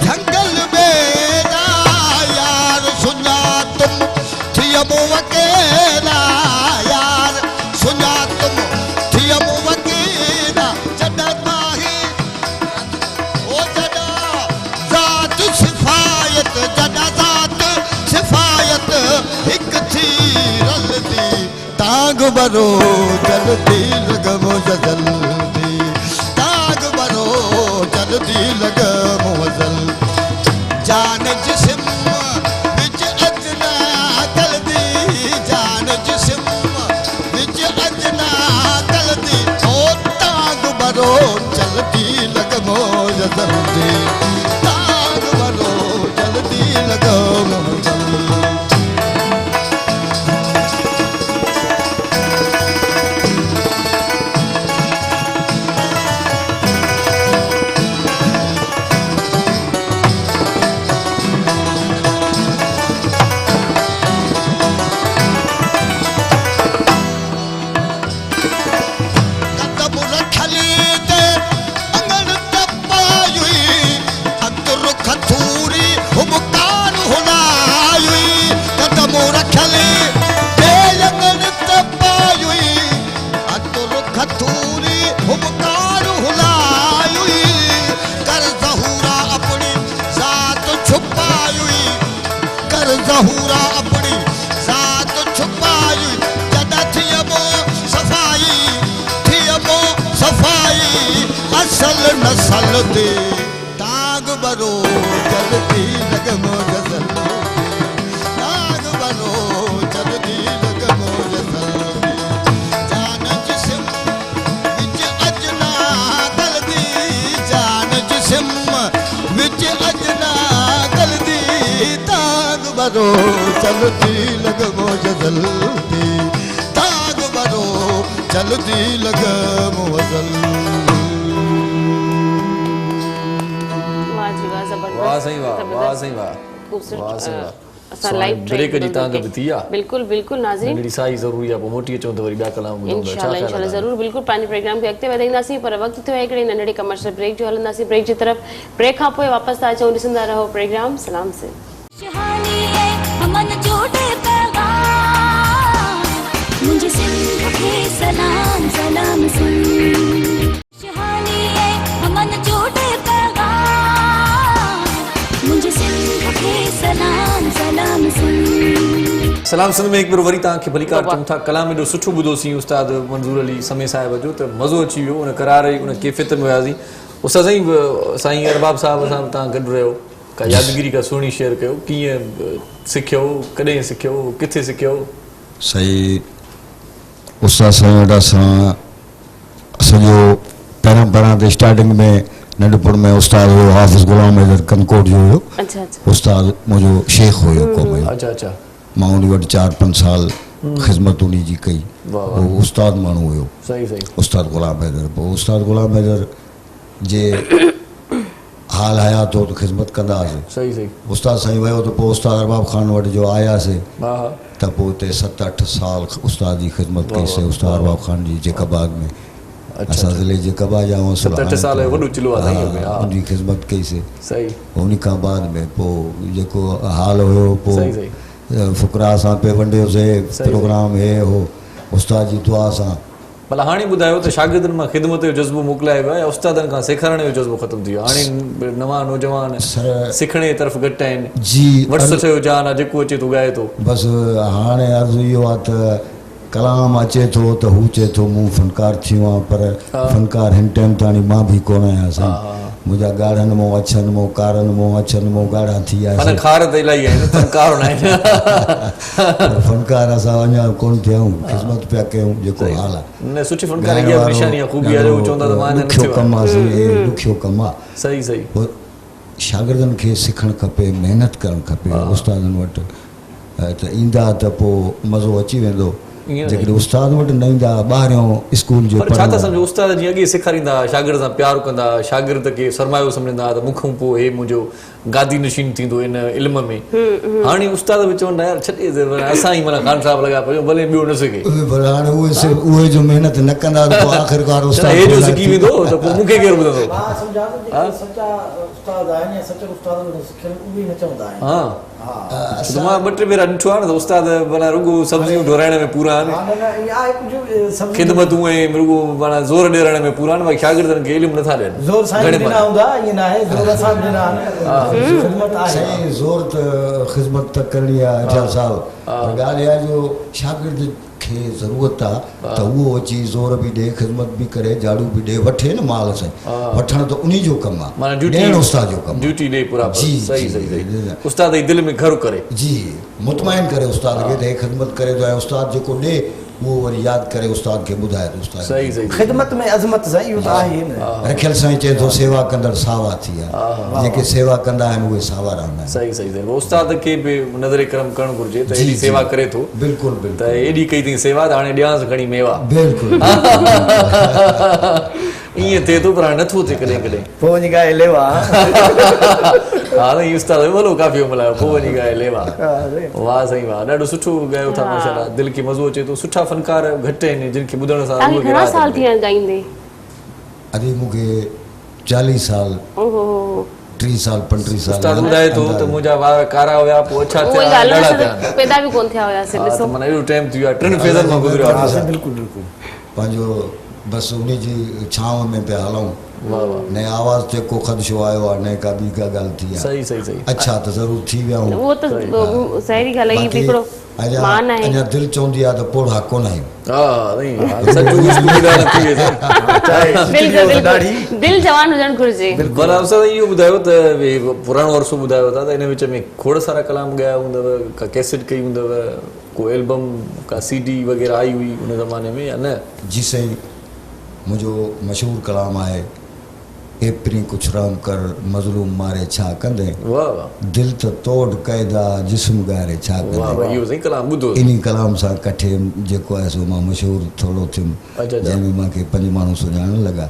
जंगल बेला यार सुना तुम थियमो वकेला यार सुना तुम थियमो वकेला जदा माही ओ जदा जात सिफायत जदा जात सिफायत एक थी रलदी ताग बरो जल्दी लगमो जल्दी ताग बरो जल्दी लगमो जल्दी जान जिस्म विच अजना गलदी जान जिस्म विच अजना गलदी ओ ताग बरो जल्दी लगमो जल्दी ताग बरो जल्दी लगमो जल्दी ज़हूरा अपनी ज़ात छुपाई जदा थियमो सफ़ाई असल नसल दे ताग बरो जल्दी लगमो जल्दी ताग बरो जल्दी लगमो जल्दी जान जिस्म विच अजना भरो चलती लग मौज जल्दी दाग भरो चलती लग मौज वाह जी वाह, जबरदस्त। वाह सही वाह, वाह जबरदस्त। सही वाह, खूबसूरत, वाह सही वाह। असां लाइव ब्रेक जी तव्हां खे बि थी आहे बिल्कुल बिल्कुल नाज़रीन, नंढड़ी साई ज़रूरी आहे, पोइ मोटी अचूं त वरी ॿिया कलाम ॿुधूं था। छा ख़्याल आहे? ज़रूर बिल्कुल पंहिंजे प्रोग्राम खे अॻिते वधाईंदासीं, पर वक़्तु थियो आहे हिकिड़े नंढड़े कमर्शियल ब्रेक जो। हलंदासीं ब्रेक जी तरफ़, ब्रेक खां पोइ वापसि था अचूं। ॾिसंदा रहो प्रोग्राम सलाम से। मुझे सिंध के सलाम सलाम सुन शहानी है अमन जोड़े पैगाम मुझे सिंध के सलाम सलाम सुन। सलाम सिंध में हिकु भेरो वरी तव्हांखे भली कार चऊं था। कलाम एॾो सुठो ॿुधोसीं उस्ताद मंज़ूर अली समय साहिब जो, त मज़ो अची वियो उन करार उन कैफ़ियत में वियासीं। उस्ताद साईं अरबाब साहिब सां तव्हां गॾु रहियो, का यादगिरी का सुहिणी शेयर कयो, कीअं सिखियो, कॾहिं सिखियो, किथे सिखियो? सही उस्ताद साईं वॾा सां सॼो पहिरां त स्टार्टिंग में नंढपण में उस्ताद हुयो हाफ़िज़ गुलाम हैदर कनकोट जो हुयो। अच्छा अच्छा, उस्ताद मुंहिंजो शेख हुयो क़ौमी। अच्छा अच्छा, मां उन वटि 4-5 साल ख़िदमत उन जी कई। वाह वाह, उहो उस्ताद माण्हू हुयो, सही सही, उस्ताद गुलाम हैदर। पोइ उस्ताद गुलाम हैदर जे हाल हयात हो त ख़िदमत कंदा हुआसीं। सही सही, उस्ताद साईं वियो त पोइ उस्ताद अरबाब ख़ान वटि जो आयासीं हा हा, त पोइ हुते 7-8 साल उस्ताद जी ख़िदमत कईसीं उस्ताद अरबाब ख़ान जी जेकाबाद में। असां ज़िले जेकाबाद जा 7-8 साल जो वॾो चिलो आहे साईं में, हा उनजी ख़िदमत कईसीं। सही उन खां बाद में पोइ जेको हाल हुयो सही पोइ सही, फ़ुकरा सां पे वंडियोसीं, सही। प्रोग्राम हे हो उस्ताद जी दुआ सां। भला हाणे ॿुधायो त शागिर्दनि मां ख़िदमत जो जज़्बो मोकिलायो वियो आहे या उस्तादनि खां सेखारण जो जज़्बो ख़तमु थी वियो आहे? हाणे नवां नौजवान सर सिखण जी तरफ़ घटि आहिनि, जी वट्स जो जान आहे, जेको अचे थो ॻाए थो। बसि हाणे अर्ज़ु इहो आहे त कलाम अचे थो त हू चए थो मूं फ़नकार थी वियो आहियां, पर फ़नकार हिन टाइम ताणी मां बि कोन आहियां साईं। मुंहिंजा ॻाढ़नि मां अछनि मां कारनि मां अछनि मां ॻाढ़ा थी विया माना खार त इलाही आहिनि, फनकार न आहिनि। फ़नकार असां अञा कोन थिया आहियूं, ख़िदमत पिया कयूं जेको हाल आहे। न सुठी फनकारी इहा बि निशानी आहे, ख़ूबी आहे, जो चवंदा त मां हिन ॾुखियो कमु आहे साईं, हे ॾुखियो कमु आहे। सही सही, पोइ शागिर्दनि खे सिखणु खपे, महिनत करणु खपे उस्तादनि वटि, त ईंदा त पोइ मज़ो अची वेंदो। जेकॾहिं उस्ताद वटि न ईंदा ॿाहिरियों स्कूल जो पर छा था सम्झो, उस्ताद जीअं अॻे सेखारींदा, शागिर्द सां प्यारु कंदा, शागिर्द खे सरमायो सम्झंदा त मूंखां पोइ हे मुंहिंजो गादी नशीन थींदो इन इल्म में। हाणे उस्ताद बि चवंदा यार छॾे असां ई माना ख़ान साहिब लॻा पियो, भले ॿियो न सघे, हाणे उहे जो महिनत न कंदा त पोइ आख़िरकार उस्ताद हे जो सिखी वेंदो त पोइ मूंखे केरु ॿुधंदो? मां सम्झां थो जेके सचा उस्ताद आहिनि या सचा उस्ताद सिखियल उहे न चवंदा आहिनि। हा, त मां 2-3 भेरा ॾिठो आहे न त उस्ताद माना रुॻो सब्जियूं ढोराइण में पूरा आहिनि, ख़िदमत उहे रुॻो माना ज़ोर ॾियण में पूरा आहिनि, बाक़ी शागिर्दनि खे इल्मु नथा ॾियनि। ज़ोर साईं ॾिना हूंदा, ईअं न आहे ज़ोर असां बि ॾिना आहिनि, ख़िदमत आहे। साईं ज़ोर त ख़िदमत त करणी आहे 18 साल, ॻाल्हि इहा जो शागिर्द खे ज़रूरत आहे त उहो अची ज़ोर बि ॾिए, ख़िदमत बि करे, झाड़ू बि ॾिए, वठे न माल साईं, वठणु त उन्ही जो कमु आहे, माना ड्यूटी ॾियणु उस्ताद जो कमु ड्यूटी ॾे पूरा जी सही सही सही, उस्ताद जी दिलि में घर करे जी मुतमइन करे उस्ताद खे त हे ख़िदमत करे थो, ऐं उस्ताद जेको ॾे उहो वरी यादि करे उस्ताद खे ॿुधाए थो। उस्ताद सही सही, ख़िदमत में अज़मत साईं इहो त आहे न। रखियल साईं चए थो सेवा कंदड़ सावा थी विया, जेके सेवा कंदा आहिनि उहे सावा रहंदा आहिनि। सही सही सही, उस्ताद खे बि नज़र करम करणु घुरिजे त एॾी सेवा करे थो, बिल्कुलु त बिल्कुलु एॾी कई अथई सेवा त हाणे ॾियांसि खणी मेवा। बिल्कुलु ईअं थिए थो, पर हाणे नथो थिए कॾहिं कॾहिं। पोइ वञी ॻाए लेवा। हा न, इहो उस्ताद भलो काफ़ियो मिलायो, पोइ वञी ॻाए लेवा। वाह साईं वाह, ॾाढो सुठो ॻायो था माशाल्लाह, दिलि खे मज़ो अचे थो। सुठा फनकार घटि आहिनि जिन खे ॿुधण सां तव्हांखे घणा साल थी विया आहिनि ॻाईंदे? अॼु मूंखे 40 साल, ओहो, 30 साल 35 साल उस्ताद ॿुधाए थो त मुंहिंजा वार कारा हुया, पोइ अछा उहे थिया, ॻाल्हि ॾाढा न थिया। पैदा बि कोन थिया हुयासीं, हा, ॾिसो। त माना एॾो टाइम थी वियो आहे, 3 फेज़नि मां गुज़रियो आहे। बिल्कुलु बिल्कुलु पंहिंजो बसि उन जी छांव में पिया हलूं, न आवाज़ ते को ख़दशो आयो आहे, न का ॿी का ॻाल्हि थी आहे। सही सही सही, अच्छा त ज़रूरु थी विया आहियूं। उहो त साहिड़ी ॻाल्हि आहे, बाक़ी हिकिड़ो मान आहे। अञा दिलि चवंदी आहे त पोढ़ा कोन आहियूं। हा नहीं सचो स्कूल ॻाल्हि थी वई दिलि जवान हुजणु घुरिजे। भला असां इहो ॿुधायो त पुराणो वर्षो ॿुधायो था त इन विच में खोड़ सारा कलाम ॻाया हूंदव, का कैसेट कई हूंदव, को एल्बम, का CD वग़ैरह आई हुई उन ज़माने में या न? जी साईं, मुंहिंजो मशहूरु कलाम आहे एपरी कुछ राम कर मज़लूम मारे छा कंदे वाह वाह दिल तो तोड़ कैदा जिस्म गारे छा वाह कंदे वाह, इहो साईं कलाम ॿुधो इन कलाम सां कठे जेको आहे सो मां मशहूरु थोरो थियुमि अच्छा। जंहिंमें मूंखे 5 माण्हू सुञाणण लॻा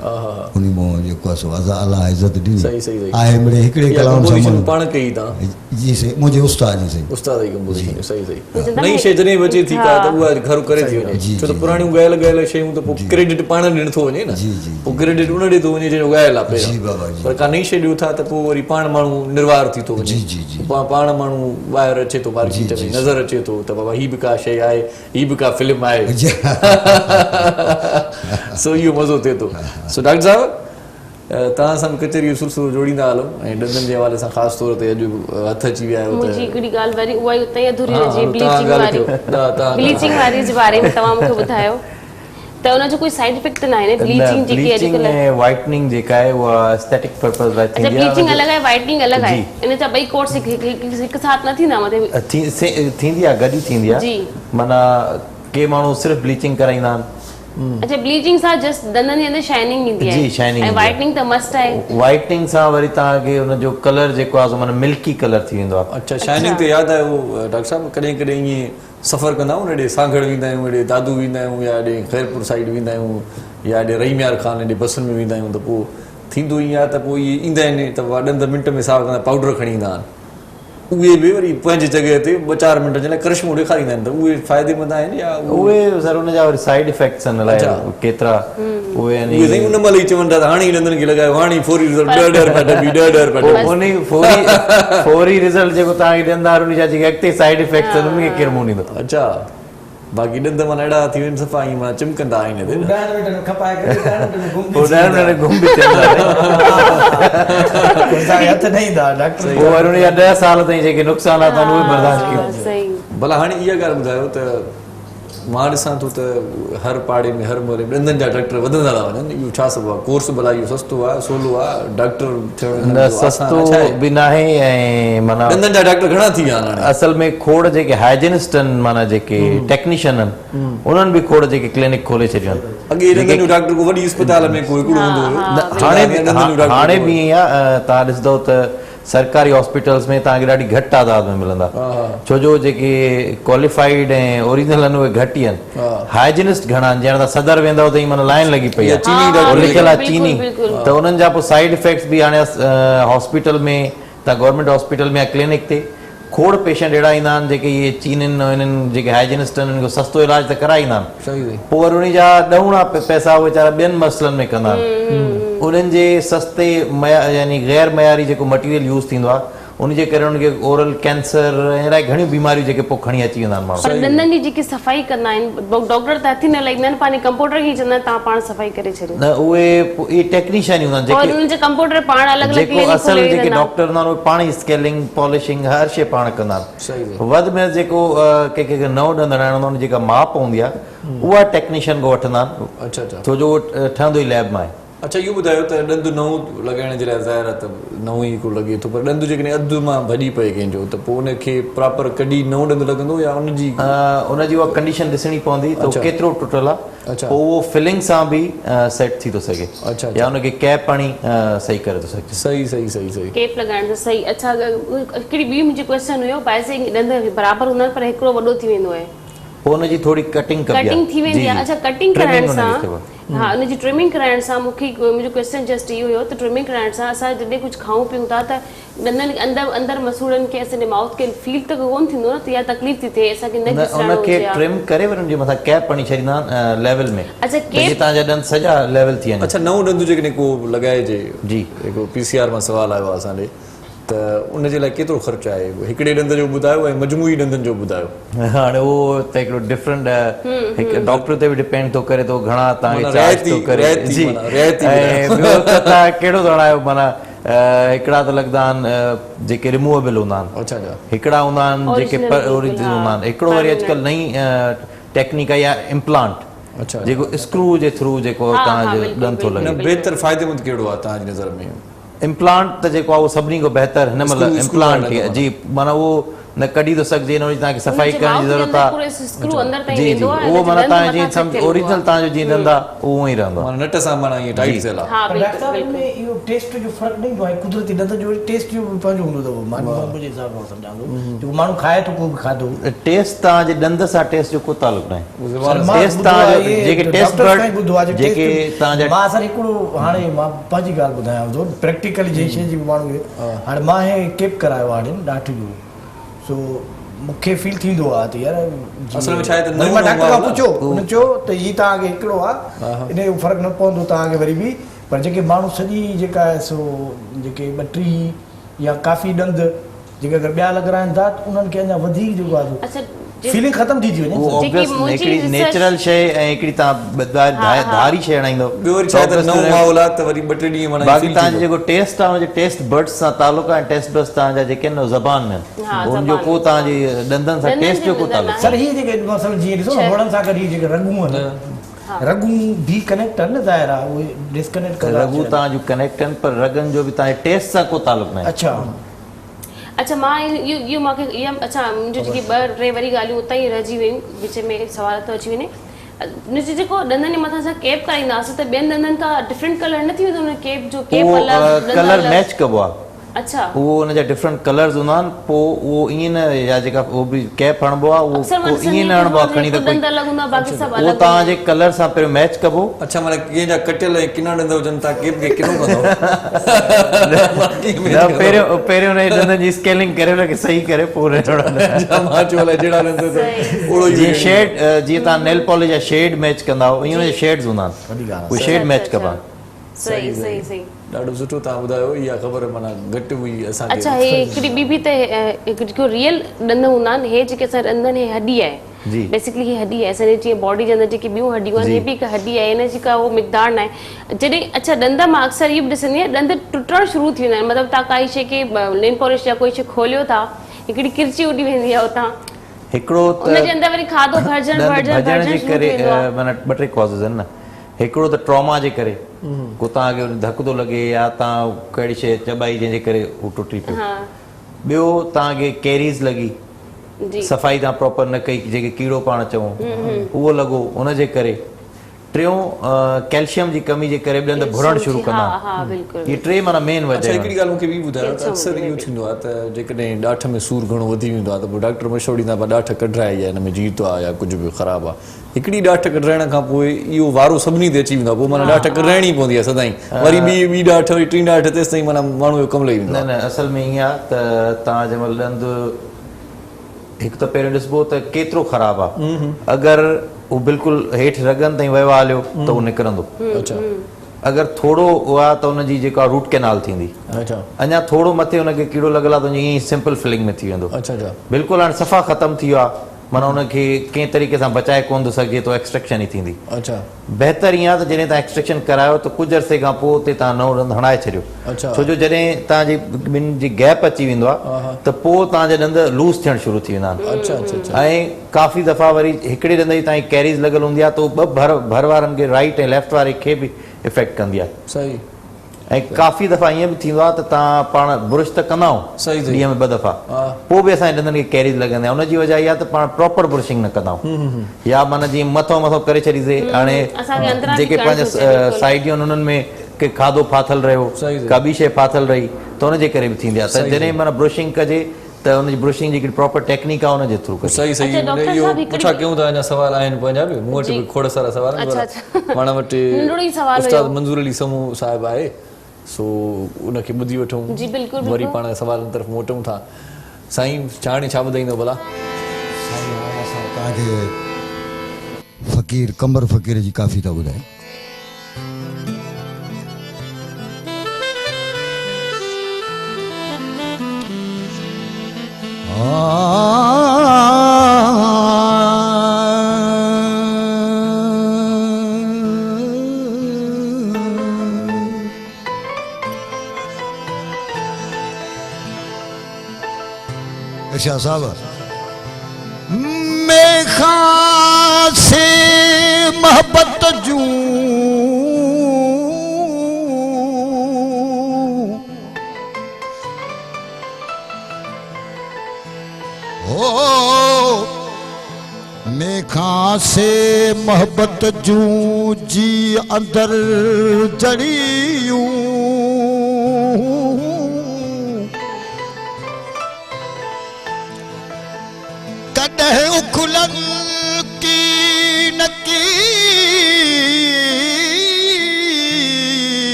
उन मां जेको आहे सो अलाह इज़त ॾिनी सही सही सही आहे मिड़े हिकिड़े इहा कलाम सां composition माण्हू पाण कई तव्हां जी सही मुंहिंजे उस्ताद जी सही उस्ताद जी कंपोज़िशन सही सही जिंदा नई में- शइ जॾहिं बि अचे थी का त उहा घर करे थी जी, वञे छो त जी, पुराणियूं ॻायल शयूं त पोइ क्रेडिट पाण ॾियण थो वञे न जी, जी, पोइ क्रेडिट उन ॾे थो वञे जंहिंजो ॻायल आहे जी, पहिरियों बाबा जी। पर का नई शइ ॾियो था त पोइ वरी पाण माण्हू निर्वार थी थो वञे जी, जी, जी। पाण माण्हू ॿाहिरि अचे थो मार्केट में नज़र अचे थो त बाबा हीअ बि का शइ आहे हीअ बि का फिल्म आहे जी। सो इहो मज़ो थिए थो सो डॉक्टर साहिबु तव्हां सां कचहरी जो सिलसिलो जोड़ींदा हलो ऐं ॾंदनि जे हवाले सां ख़ासि तौर ते अॼु हथ अची विया आहियो मुंहिंजी त हिकिड़ी ॻाल्हि वरी उहा ई उते ई अधूरी हा, रहिजी तव्हां ब्लीचिंग ॻाल्हि वारी कयो। तव्हां ब्लीचिंग वारी जे बारे में तव्हां मूंखे ॿुधायो त उनजो कोई साइड इफेक्ट त न आहे न ब्लीचिंग जेकी ब्लीचिंग अॼुकल्ह ऐं वाइटनिंग जेका आहे उहा एस्थेटिक पर्पस लाइ अच्छा थींदी ब्लीचिंग आहे अलॻि आहे वाइटनिंग अलॻि आहे जी। इन जा ॿई कोर्स हिकु साथ न थींदा मथे थींदी आहे गॾु ई थींदी आहे जी। माना के माण्हू सिर्फ़ु ब्लीचिंग कराईंदा आहिनि अच्छा ब्लीचिंग सां जस्ट दंदनि जे अंदरि शाइनिंग ईंदी आहे जी, shining ऐं ईंदी आहे। वाइटनिंग त मस्ट आहे वाइटनिंग सां वरी तव्हांखे हुनजो कलर जेको आहे सो माना मिल्की कलर थी वेंदो आहे अच्छा शाइनिंग ते यादि आयो डॉक्टर साहिबु कॾहिं कॾहिं ईअं सफ़र कंदा आहियूं हेॾे सागड़ वेंदा आहियूं हेॾे दादू वेंदा आहियूं या हेॾे ख़ैरपुर साइड वेंदा आहियूं या हेॾे रहीम्यार खान हेॾे बसनि में वेंदा आहियूं त पोइ थींदो ईअं आहे त पोइ इहे ईंदा आहिनि त ॾंद मिंट में साफ़ कंदा पाउडर खणी ईंदा आहिनि उहे बि वरी पंहिंजी जॻह ते 2-4 मिंट जे लाइ करिश्मो ॾेखारींदा आहिनि त उहे फ़ाइदेमंद आहिनि या उहे सर हुनजा वरी साइड इफेक्ट्स आहिनि अच्छा। अलाए केतिरा उहे यानी उहे साईं उन महिल ई चवनि था त हाणे ई ॾंदनि खे लॻायो हाणे ई फौरी रिज़ल्ट 10 ॾह रुपया डबी 10 ॾह रुपया डबी उन फौरी रिज़ल्ट जेको तव्हांखे ॾींदा आहिनि उन जा जेके अॻिते साइड इफेक्ट्स आहिनि उनखे केरु मुंहुं ॾींदो अच्छा बाक़ी ॾंद माना अहिड़ा थी वञनि सफ़ा ईअं माना चिमकंदा आहिनि हिते न। 10 मिनट में खपाए करे 10 मिनट में घुम पोइ ॾह मिनट घुम बि थींदा हथ न ईंदा डॉक्टर पोइ वरी उन जा 10 साल ताईं जेके नुक़सानात आहिनि उहे बर्दाश्त कयो सही भला हाणे इहा ॻाल्हि ॿुधायो त मां ॾिसां थो त हर पाड़े में हर मोहल्ले में ॾंदनि जा डॉक्टर वधंदा था वञनि इहो छा सबबु आहे कोर्स भला इहो सस्तो आहे सवलो आहे डॉक्टर थियणो न सस्तो बि न आहे ऐं माना ॾंदनि जा डॉक्टर घणा थी विया आहिनि हाणे असल में खोड़ जेके हाइजीनिस्ट आहिनि माना जेके टेक्नीशियन आहिनि उन्हनि बि खोड़ जेके क्लिनिक खोले छॾियूं आहिनि अॻे ॾंदनि जो डॉक्टर को वॾी अस्पताल में को हिकिड़ो हूंदो हुयो हाणे बि ईअं आहे तव्हां ॾिसंदव त सरकारी हॉस्पिटल्स में तव्हांखे ॾाढी घटि तादाद में मिलंदा छो जो जेके क्वालिफाइड ऐं ओरिजिनल आहिनि उहे घटि ई आहिनि हाइजीनिस्ट घणा आहिनि ॼण तव्हां सदर वेंदव त ई माना लाइन लॻी पई आहे चीनी और डॉक्टर लिखियल आहे बिल्कुलु, चीनी बिल्कुलु। त उन्हनि जा पोइ साइड इफेक्ट्स बि हाणे हॉस्पिटल में तव्हां गवर्नमेंट हॉस्पिटल में या क्लिनिक ते खोड़ पेशेंट अहिड़ा ईंदा आहिनि जेके इहे चीनिन हिननि जेके हाइजीनिस्ट आहिनि उन्हनि खे सस्तो इलाज त कराईंदा आहिनि सही पोइ वरी उन जा ॾहुणा पैसा उहे वीचारा ॿियनि मसइलनि में कंदा आहिनि उन्हनि जे सस्ते यानी गैर मयारी जेको मटीरियल यूज़ थींदो आहे उनजे करे उनखे ओरल कैंसर ऐं अहिड़ा घणियूं बीमारियूं जेके पोइ खणी अची वेंदा आहिनि माण्हू पर दंदनि जी जेकी सफ़ाई कंदा आहिनि डॉक्टर त हथी न लॻंदा आहिनि पंहिंजे कंप्यूटर खे ई चवंदा आहिनि तव्हां पाण सफ़ाई करे छॾियो न उहे इहे टेक्नीशियन ई हूंदा आहिनि और जेके उन्हनि जे कंप्यूटर पाण अलॻि अलॻि जेको क्लिनिक असल खोले जेके वेंदा डॉक्टर हूंदा आहिनि उहे पाण ई स्केलिंग पॉलिशिंग हर शइ पाण कंदा सही आहिनि वधि में जेको कंहिंखे नओं ॾंदु हणाइणो हूंदो आहे जेका माप हूंदी आहे उहा टेक्नीशियन खां वठंदा आहिनि अच्छा अच्छा छो जो उहो ठहंदो ई लैब मां आहे अच्छा इहो ॿुधायो त ॾंदु नओं लॻाइण जे लाइ ज़ाहिर आहे त नओं ई को लॻे थो पर ॾंदु जेकॾहिं अधु मां भॼी पए कंहिंजो त पोइ उनखे प्रॉपर कढी नओं ॾंदु लॻंदो या उनजी उनजी उहा कंडीशन ॾिसणी पवंदी त अच्छा। केतिरो टुटल आहे अच्छा। पोइ उहो फिलिंग सां बि सेट थी थो सघे अच्छा, या उनखे कैप हणी सही करे थो सघे सही सही सही सही केप लॻाइण त सही अच्छा हिकिड़ी ॿी मुंहिंजी क्वेश्चन हुयो बाइसे ॾंद बराबरि हूंदा आहिनि पर हिकिड़ो वॾो थी वेंदो आहे पोइ उनजी थोरी कटिंग कटिंग थी वेंदी आहे अच्छा कटिंग कराइण सां हा उनजी ट्रिमिंग कराइण सां मूंखे मुंहिंजो क्वेश्चन जस्ट इहो हुयो त ट्रिमिंग कराइण सां असां जॾहिं कुझु खाऊं पीऊं था त ॾंदनि अंदरि मसूड़नि खे असांजे माउथ खे फील त कोन थींदो न त या तकलीफ़ थी थिए असांखे न घिसराइणो उनखे हुजे ट्रिम करे वरी उनजे मथां कैप हणी छॾींदा आहिनि लेवल में अच्छा, त कैप- जीअं तव्हांजा ॾंद सॼा लेवल थी वञनि अच्छा नओं ॾंदु जेकॾहिं को लॻाइजे जी। हिकिड़ो PCR मां सुवालु आयो आहे असांजे त उनजे लाइ केतिरो ख़र्चु आहे हिकिड़े ॾंद जो ॿुधायो ऐं मजमूई ॾंदनि जो ॿुधायो हाणे उहो त हिकिड़ो डिफरेंट हिकु डॉक्टर ते बि डिपेंड थो करे थो घणा तव्हांखे माना चार्ज रियायती- थो करे रियायती जी माना रियायती ऐं ॿियो त तव्हां कहिड़ो थो हणायो माना हिकिड़ा त लॻंदा आहिनि जेके रिमूवेबल हूंदा आहिनि अच्छा अच्छा हिकिड़ा हूंदा आहिनि जेके Original ओरिजिनल बिल्कुलु, हूंदा आहिनि हिकिड़ो वरी अॼुकल्ह नई टेक्निक आहे या इम्प्लांट अच्छा जेको स्क्रू जे थ्रू जेको हा, तव्हांजो बिल्कुलु, ॾंद थो न लॻे बहितर फ़ाइदेमंद कहिड़ो आहे तव्हांजी नज़र में इम्प्लांट त जेको आहे उहो सभिनी खां बहितर हिन महिल Screw इम्प्लांट वारो थी माना। जी माना उहो न कढी थो सघिजे, न वरी तव्हांखे सफ़ाई हुनजे करण जी mouth जे ज़रूरत अंदरि आहे। पूरे screw अंदरि ताईं जी जी वेंदो आहे, उहो हिनजो माना दंद तव्हां मथां जीअं set सम्झ थियलु ओरिजिनल हूंदो तव्हांजो जीअं दंद आहे उहो ई रहंदो आहे। माना नट सां माना ईअं टाइट थियल आहे। हा पर बिल्कुलु डॉक्टर साहब बिल्कुलु में इहो टेस्ट जो फ़र्क़ु न ईंदो आहे, कुदरती ॾंद जो टेस्ट जो बि पंहिंजो हूंदो अथव। मुंहिंजे हिसाब सां सम्झां थो जेको माण्हू खाए थो को बि खाधो टेस्ट तव्हांजे ॾंद सां टेस्ट जो को तालुक न आहे। मां टेस्ट ॿुधो आहे, तव्हांजो इहे जेके टेस्ट डॉक्टर सां ई ॿुधो आहे बर्ड जे जेके टेस्ट तव्हांजा मां असां हिकिड़ो हाणे मां पंहिंजी ॻाल्हि ॿुधायांव थो प्रैक्टिकली जंहिं शइ जी माण्हू खे हाणे मां हे केप करायो आहे हाणे ॾाढो जो, सो मूंखे फील थींदो आहे त यार असल में छा आहे त वरी मां नओं डॉक्टर खां नओं पुछो, हुन चयो त हीअ तव्हांखे हिकिड़ो आहे, इन जो फ़र्क़ु न पवंदो तव्हांखे वरी बि। पर जेके माण्हू सॼी जेका आहे सो जेके 32 या काफ़ी ॾंद जेके अगरि ॿिया लॻाराइनि था त उन्हनि खे अञा वधीक जेको आहे अच्छा फीलिंग ख़तम थी वञे। उहो जेकी obvious मुंहिंजी हिकिड़ी research- नेचुरल शइ ऐं हिकिड़ी तव्हां धारी शइ हणाईंदो। ॿियो वरी छा आहे त नओं माहौल आहे त वरी 2-3 ॾींहं माना बाक़ी feel तव्हांजो थींदो। जेको टेस्ट आहे हुनजे टेस्ट बड्स सां तालुक आहे। टेस्ट बड्स तव्हांजा जेके आहिनि ज़बान में हा, हुनजो ज़बान को में। तव्हांजी ॾंदनि सां ॾंदनि टेस्ट जो जे को अंदरि तालुक न सर हीअ जेके मसइलो जीअं ॾिसो न वणनि सां गॾु हीअ जेके रगूं आहिनि, रगूं बि कनेक्ट आहिनि न ज़ाहिर आहे, उहे डिस्कनेक्ट करे रगू तव्हांजूं कनेक्ट आहिनि पर रगनि जो बि तव्हांजे टेस्ट सां को तालुक न आहे। अच्छा अच्छा मां इहो मूंखे इहा अच्छा मुंहिंजो जेकी 2-3 वरी ॻाल्हियूं उतां ई रहिजी वियूं, विच में सवाल थो अची वञे। मुंहिंजो जेको ॾंदनि जे मथां असां केप कराईंदासीं त ॿियनि ॾंदनि खां डिफरेंट कलर न थी वेंदो हुन केप जो? केप उहो अलॻि कलर मैच कबो आहे। अच्छा उहो हुनजा डिफरेंट कलर्स हूंदा आहिनि, पोइ उहो ईअं न या जेका उहो बि कैप हणबो आहे उहो अक्सर मां ईअं न हणबो आहे खणी त कोई ॾंद अलॻि हूंदो आहे बाक़ी सभु उहो अलॻि तव्हांजे कलर सां पहिरियों मैच कबो। अच्छा माना कंहिंजा कटियल ऐं किना ॾंद हुजनि था केप खे किनो कंदो न पहिरियों हुन ॾंदनि जी स्केलिंग करे हुनखे सही करे पोइ मां चयो अलाए जहिड़ा ॾंद ओड़ो ई जीअं शेड जीअं तव्हां नेल पॉलिश जा शेड मैच कंदा हो ईअं हुनजा शेड्स हूंदा आहिनि, उहे शेड मैच कबा। सही सही सही। ॾाढो सुठो तव्हां ॿुधायो, इहा ख़बर माना घटि हुई असांखे। अच्छा हे हिकिड़ी ॿी बि त हिकु जेको रियल ॾंद हूंदा आहिनि, हे जेके असां ॾंदनि हे हॾी आहे जी बेसिकली ही हॾी आहे असांजी जीअं बॉडी जे अंदरि जेकी ॿियूं हॾियूं आहिनि, हे बि हिकु हॾी आहे, हिन जी का उहो मिक़दार न आहे। जॾहिं अच्छा ॾंद मां अक्सर इहो बि ॾिसंदी आहियां ॾंद टुटणु शुरू थी वेंदा आहिनि, मतिलबु तव्हां काई शइ खे नेल पॉलिश या कोई शइ खोलियो था, हिकिड़ी किरची उॾी वेंदी आहे उतां, हिकिड़ो उनजे अंदरि वरी खाधो भरिजणु भॼण जे शुरू करे थी वेंदो आहे। माना 2-3 कॉज़िस आहिनि न। हिकिड़ो त ट्रॉमा जे करे को तव्हांखे धकु थो लॻे या तव्हां कहिड़ी शइ चबाई जंहिंजे करे उहो टुटी पियो। हा ॿियो तव्हांखे कैरीज़ लॻी, जी सफ़ाई तव्हां प्रॉपर न कई, जेके कीड़ो पाण चऊं उहो लॻो उनजे करे। टियों कैल्शियम जी कमी जे करे ॾंद भुरणु शुरू कंदा हा हा बिल्कुलु। इहे 3 माना मेन अच्छा वजह हिकिड़ी ॻाल्हि मूंखे ॿी ॿुधायो त कैल्शियम अक्सर इहो थींदो आहे त जेकॾहिं ॾाठ में सूरु घणो वधी वेंदो आहे त पोइ डॉक्टर मशवरो ॾींदा आहे ॾाठ कढराई आहे, हिन में जीतो आहे या कुझु बि ख़राबु आहे। हिकिड़ी ॾाठ कढराइण खां पोइ इहो वारो सभिनी ते अची वेंदो आहे, पोइ माना ॾाठ कढराइणी पवंदी आहे सदाईं, वरी ॿी ॾाठ वरी 3 ॾाठ तेसि ताईं माना माण्हू जो कमु लही वेंदो न आहे। न असल में ईअं आहे त तव्हां जंहिं महिल ॾंदु हिकु त पहिरियों ॾिसबो त केतिरो ख़राबु आहे। अगरि उहो बिल्कुलु हेठि रगनि ताईं वियो हलियो त उहो निकिरंदो। अच्छा अगरि थोरो उहा त हुनजी जेका रूट कैनाल थींदी, अच्छा अञा थोरो मथे हुनखे कीड़ो लॻल आहे त ईअं ई सिंपल फिलिंग में थी वेंदो। अच्छा अच्छा बिल्कुलु हाणे सफ़ा ख़तमु थी वियो आहे, माना हुनखे कंहिं तरीक़े सां बचाए कोन थो सघिजे तो एक्सट्रैक्शन ई थींदी। अच्छा बहितर ईअं आहे त जॾहिं तव्हां एक्सट्रैक्शन करायो त कुझु अरसे खां पोइ उते तव्हां नओं ॾंदु हणाए छॾियो, अच्छा छो जो जॾहिं तव्हांजी ॿिनि जी गैप अची वेंदो आहे त पोइ तव्हांजा ॾंद लूज़ थियणु शुरू थी वेंदा आहिनि। अच्छा अच्छा अच्छा ऐं काफ़ी दफ़ा वरी हिकिड़े ॾंद जी तव्हांजी कैरीज़ लॻल हूंदी आहे त उहो 2 भर वारनि खे राइट ऐं लेफ्ट वारे खे बि इफेक्ट कंदी आहे। सही ऐं काफ़ी दफ़ा ईअं बि थींदो आहे त तव्हां पाण बुरुश त कंदा सही सही। ॾींहं में 2 दफ़ा, हा पोइ बि असांजे ॾंदनि खे कैरीज़ लॻंदी आहे। उनजी वजह इहा त पाण प्रॉपर ब्रुशिंग न कंदा आहियूं, या माना जीअं मथो करे छॾीसीं। हाणे असांखे अंदरां बि जेके करणु घुरिजे, पंहिंजा बिल्कुलु। साइडियूं आहिनि उन्हनि में के खाधो फाथल रहियो, सही सही। का ॿी शइ फाथल रही त उनजे करे बि थींदी आहे। त सही जॾहिं माना ब्रुशिंग कजे त हुनजी ब्रुशिंग जी हिकिड़ी प्रॉपर टेक्निक आहे उनजे थ्रू कजे। सही सही। अच्छा, डॉक्टर इहो साहब हिकिड़ी- पुछा कयूं था, अञा सवाल आहिनि पंहिंजा बि, मूं वटि बि खोड़ सारा सवाल आहिनि। अच्छा, अच्छा। पाण वटि नंढिड़ो ई सवाल उस्ताद हुयो। मंज़ूर अली समूह साहिबु आहे, सो उनखे ॿुधी वठूं, जी, बिल्कुलु, वरी बिल्कुलु। पाण सवालनि तरफ़ मोटूं था। साईं चाणी छा ॿुधाईंदो भला? साईं हाणे असां तव्हांखे फ़क़ीर कंबर फ़क़ीर जी काफ़ी था ॿुधायूं। अच्छा साहब, मेखा से मोहब्बत जूं ओ मेखां से मोहब्बत जूं जी अंदर जड़ियूं कॾहिं उखलन की नकी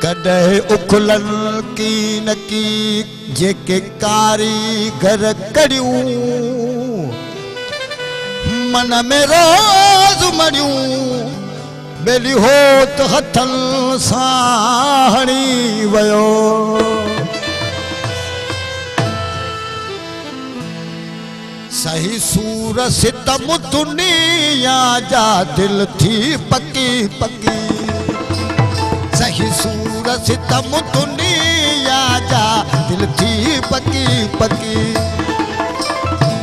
कॾहिं उखलन की नकी जेके कारीगर करियूं मन में रोज़ मरियूं बेली हो त हथनि सां हणी वियो सही सूर सितम दुनिया जा दिल थी पकी पकी सही सूर सितम दुनिया जा दिल थी पकी पकी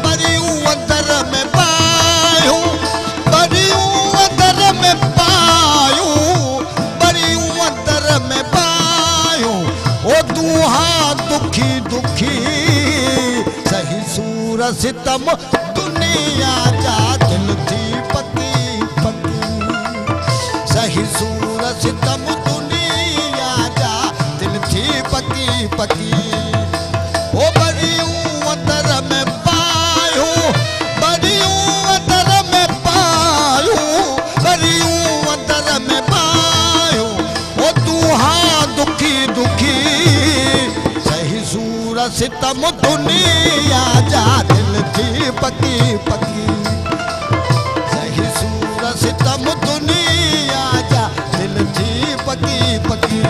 परियूं अंदर में पायूं परियूं अंदर में पायूं परियूं अंदर में पायूं ओ दूहा दुखी दुखी सही सूर सितम दुनिया जा दिल थी पकी पकी सही सूर सितम पकी पकी ओ बरियूं अंदर में पायूं बरियूं अंदर में पायूं बरियूं अंदर में पायूं ओ दूहा दुखी दुखी सही सूर सितम दुनिया जा दिल थी पकी पकी सही सूर सितम दुनिया जा दिल थी पकी पकी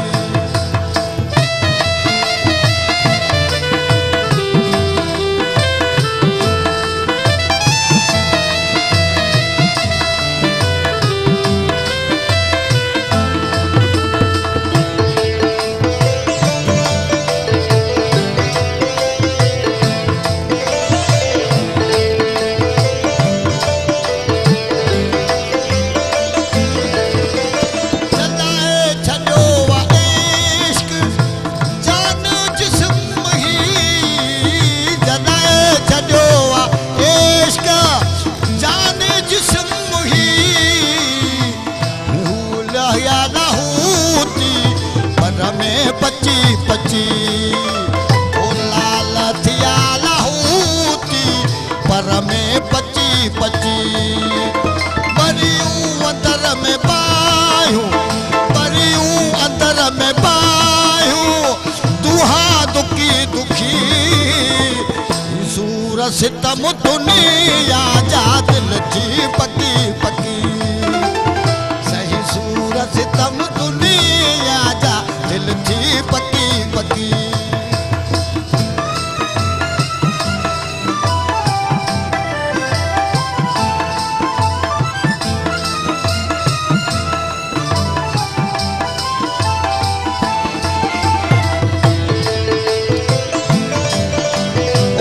पची पची ओ लाल थिया लहूती पर में पची पची बरियूं अंदर में पायूं बरियूं अंदर में पायूं दूहा दुखी दुखी सूर सितम दुनिया जा दिल थी पकी पकी सही सूर सितम दुनिया जा दिल थी पकी पकी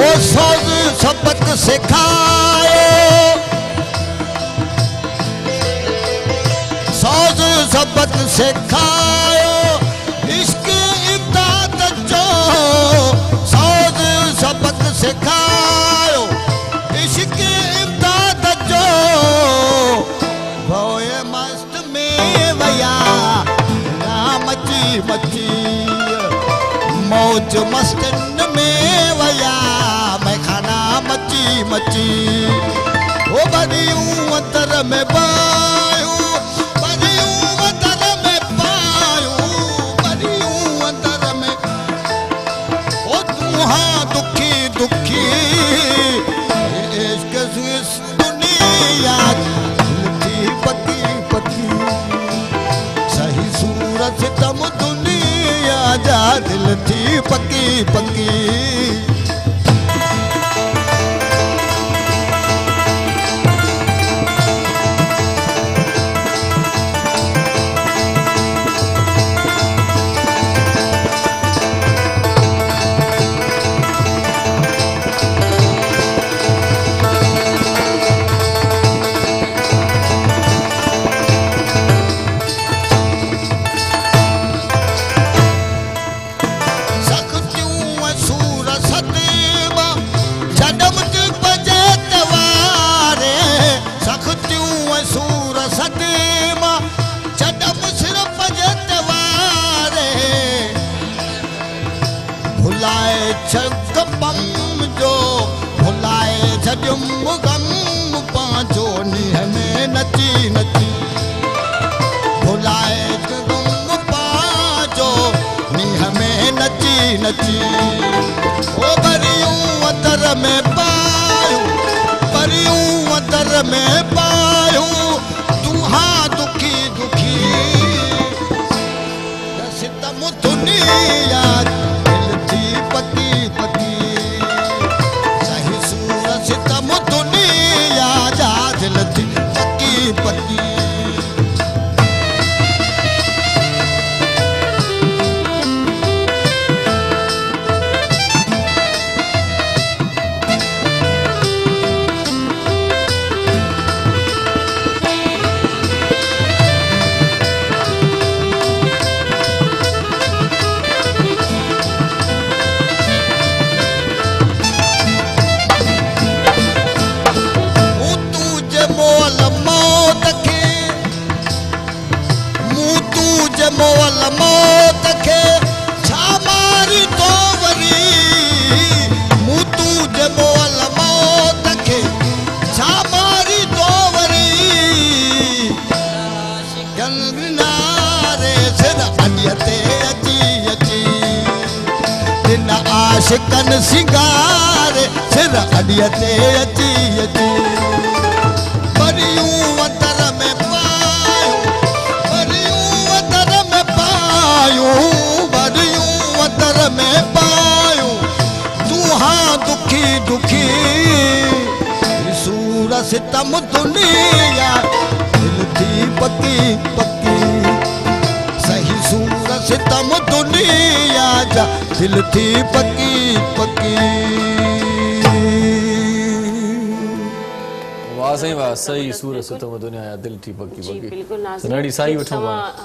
ओ सोज सबक सिखायो सोज सबक सिखायो इश्क इमदाद जो सोज सबक सिखायो इश्क इमदाद जो भोए मस्त में वया मची मची मौज मस्तन में वया मैं खाना मची मची ओ बरियूं अंदर में पायूं बरियूं अंदर में पायूं बरियूं अंदर में ओ दूहा दुखी दुखी इश्क इस दुनिया थी पकी पकी सही सूरत तम दुनिया जा दिल थी पकी पकी भुलाए छक बम जो भुलाए छॾियुम गम पांचो नीह में नची नची भुलाए गम पांचो नीह में नची नची ओ परियूं अदर में पायूं परियूं अदर में पायूं तुहा दुखी दुखी सितम दुनिया दिल थी पकी पकी सही सूर सितम दुनिया जा दिल थी पकी पकी मोल मौत खे छा मारी तो वरी मूं तुझे मोल मौत खे छा मारी तो वरी नारे सिर अॾीअ ते अची अची दिन आशिकन सिंगारे सिर अॾीअ ते अची अची परियूं अदर में परियूं अदर में पायूं तुहा दुखी दुखी सूर सितम दुनिया दिल थी पकी पकी सही सूर सितम दुनिया जा दिल थी पकी पकी वाह साईं वाह सही सूर सितम दुनिया जा दिल थी पकी जी पकी बिल्कुल नाज़रीन सुनाड़ी साई वठो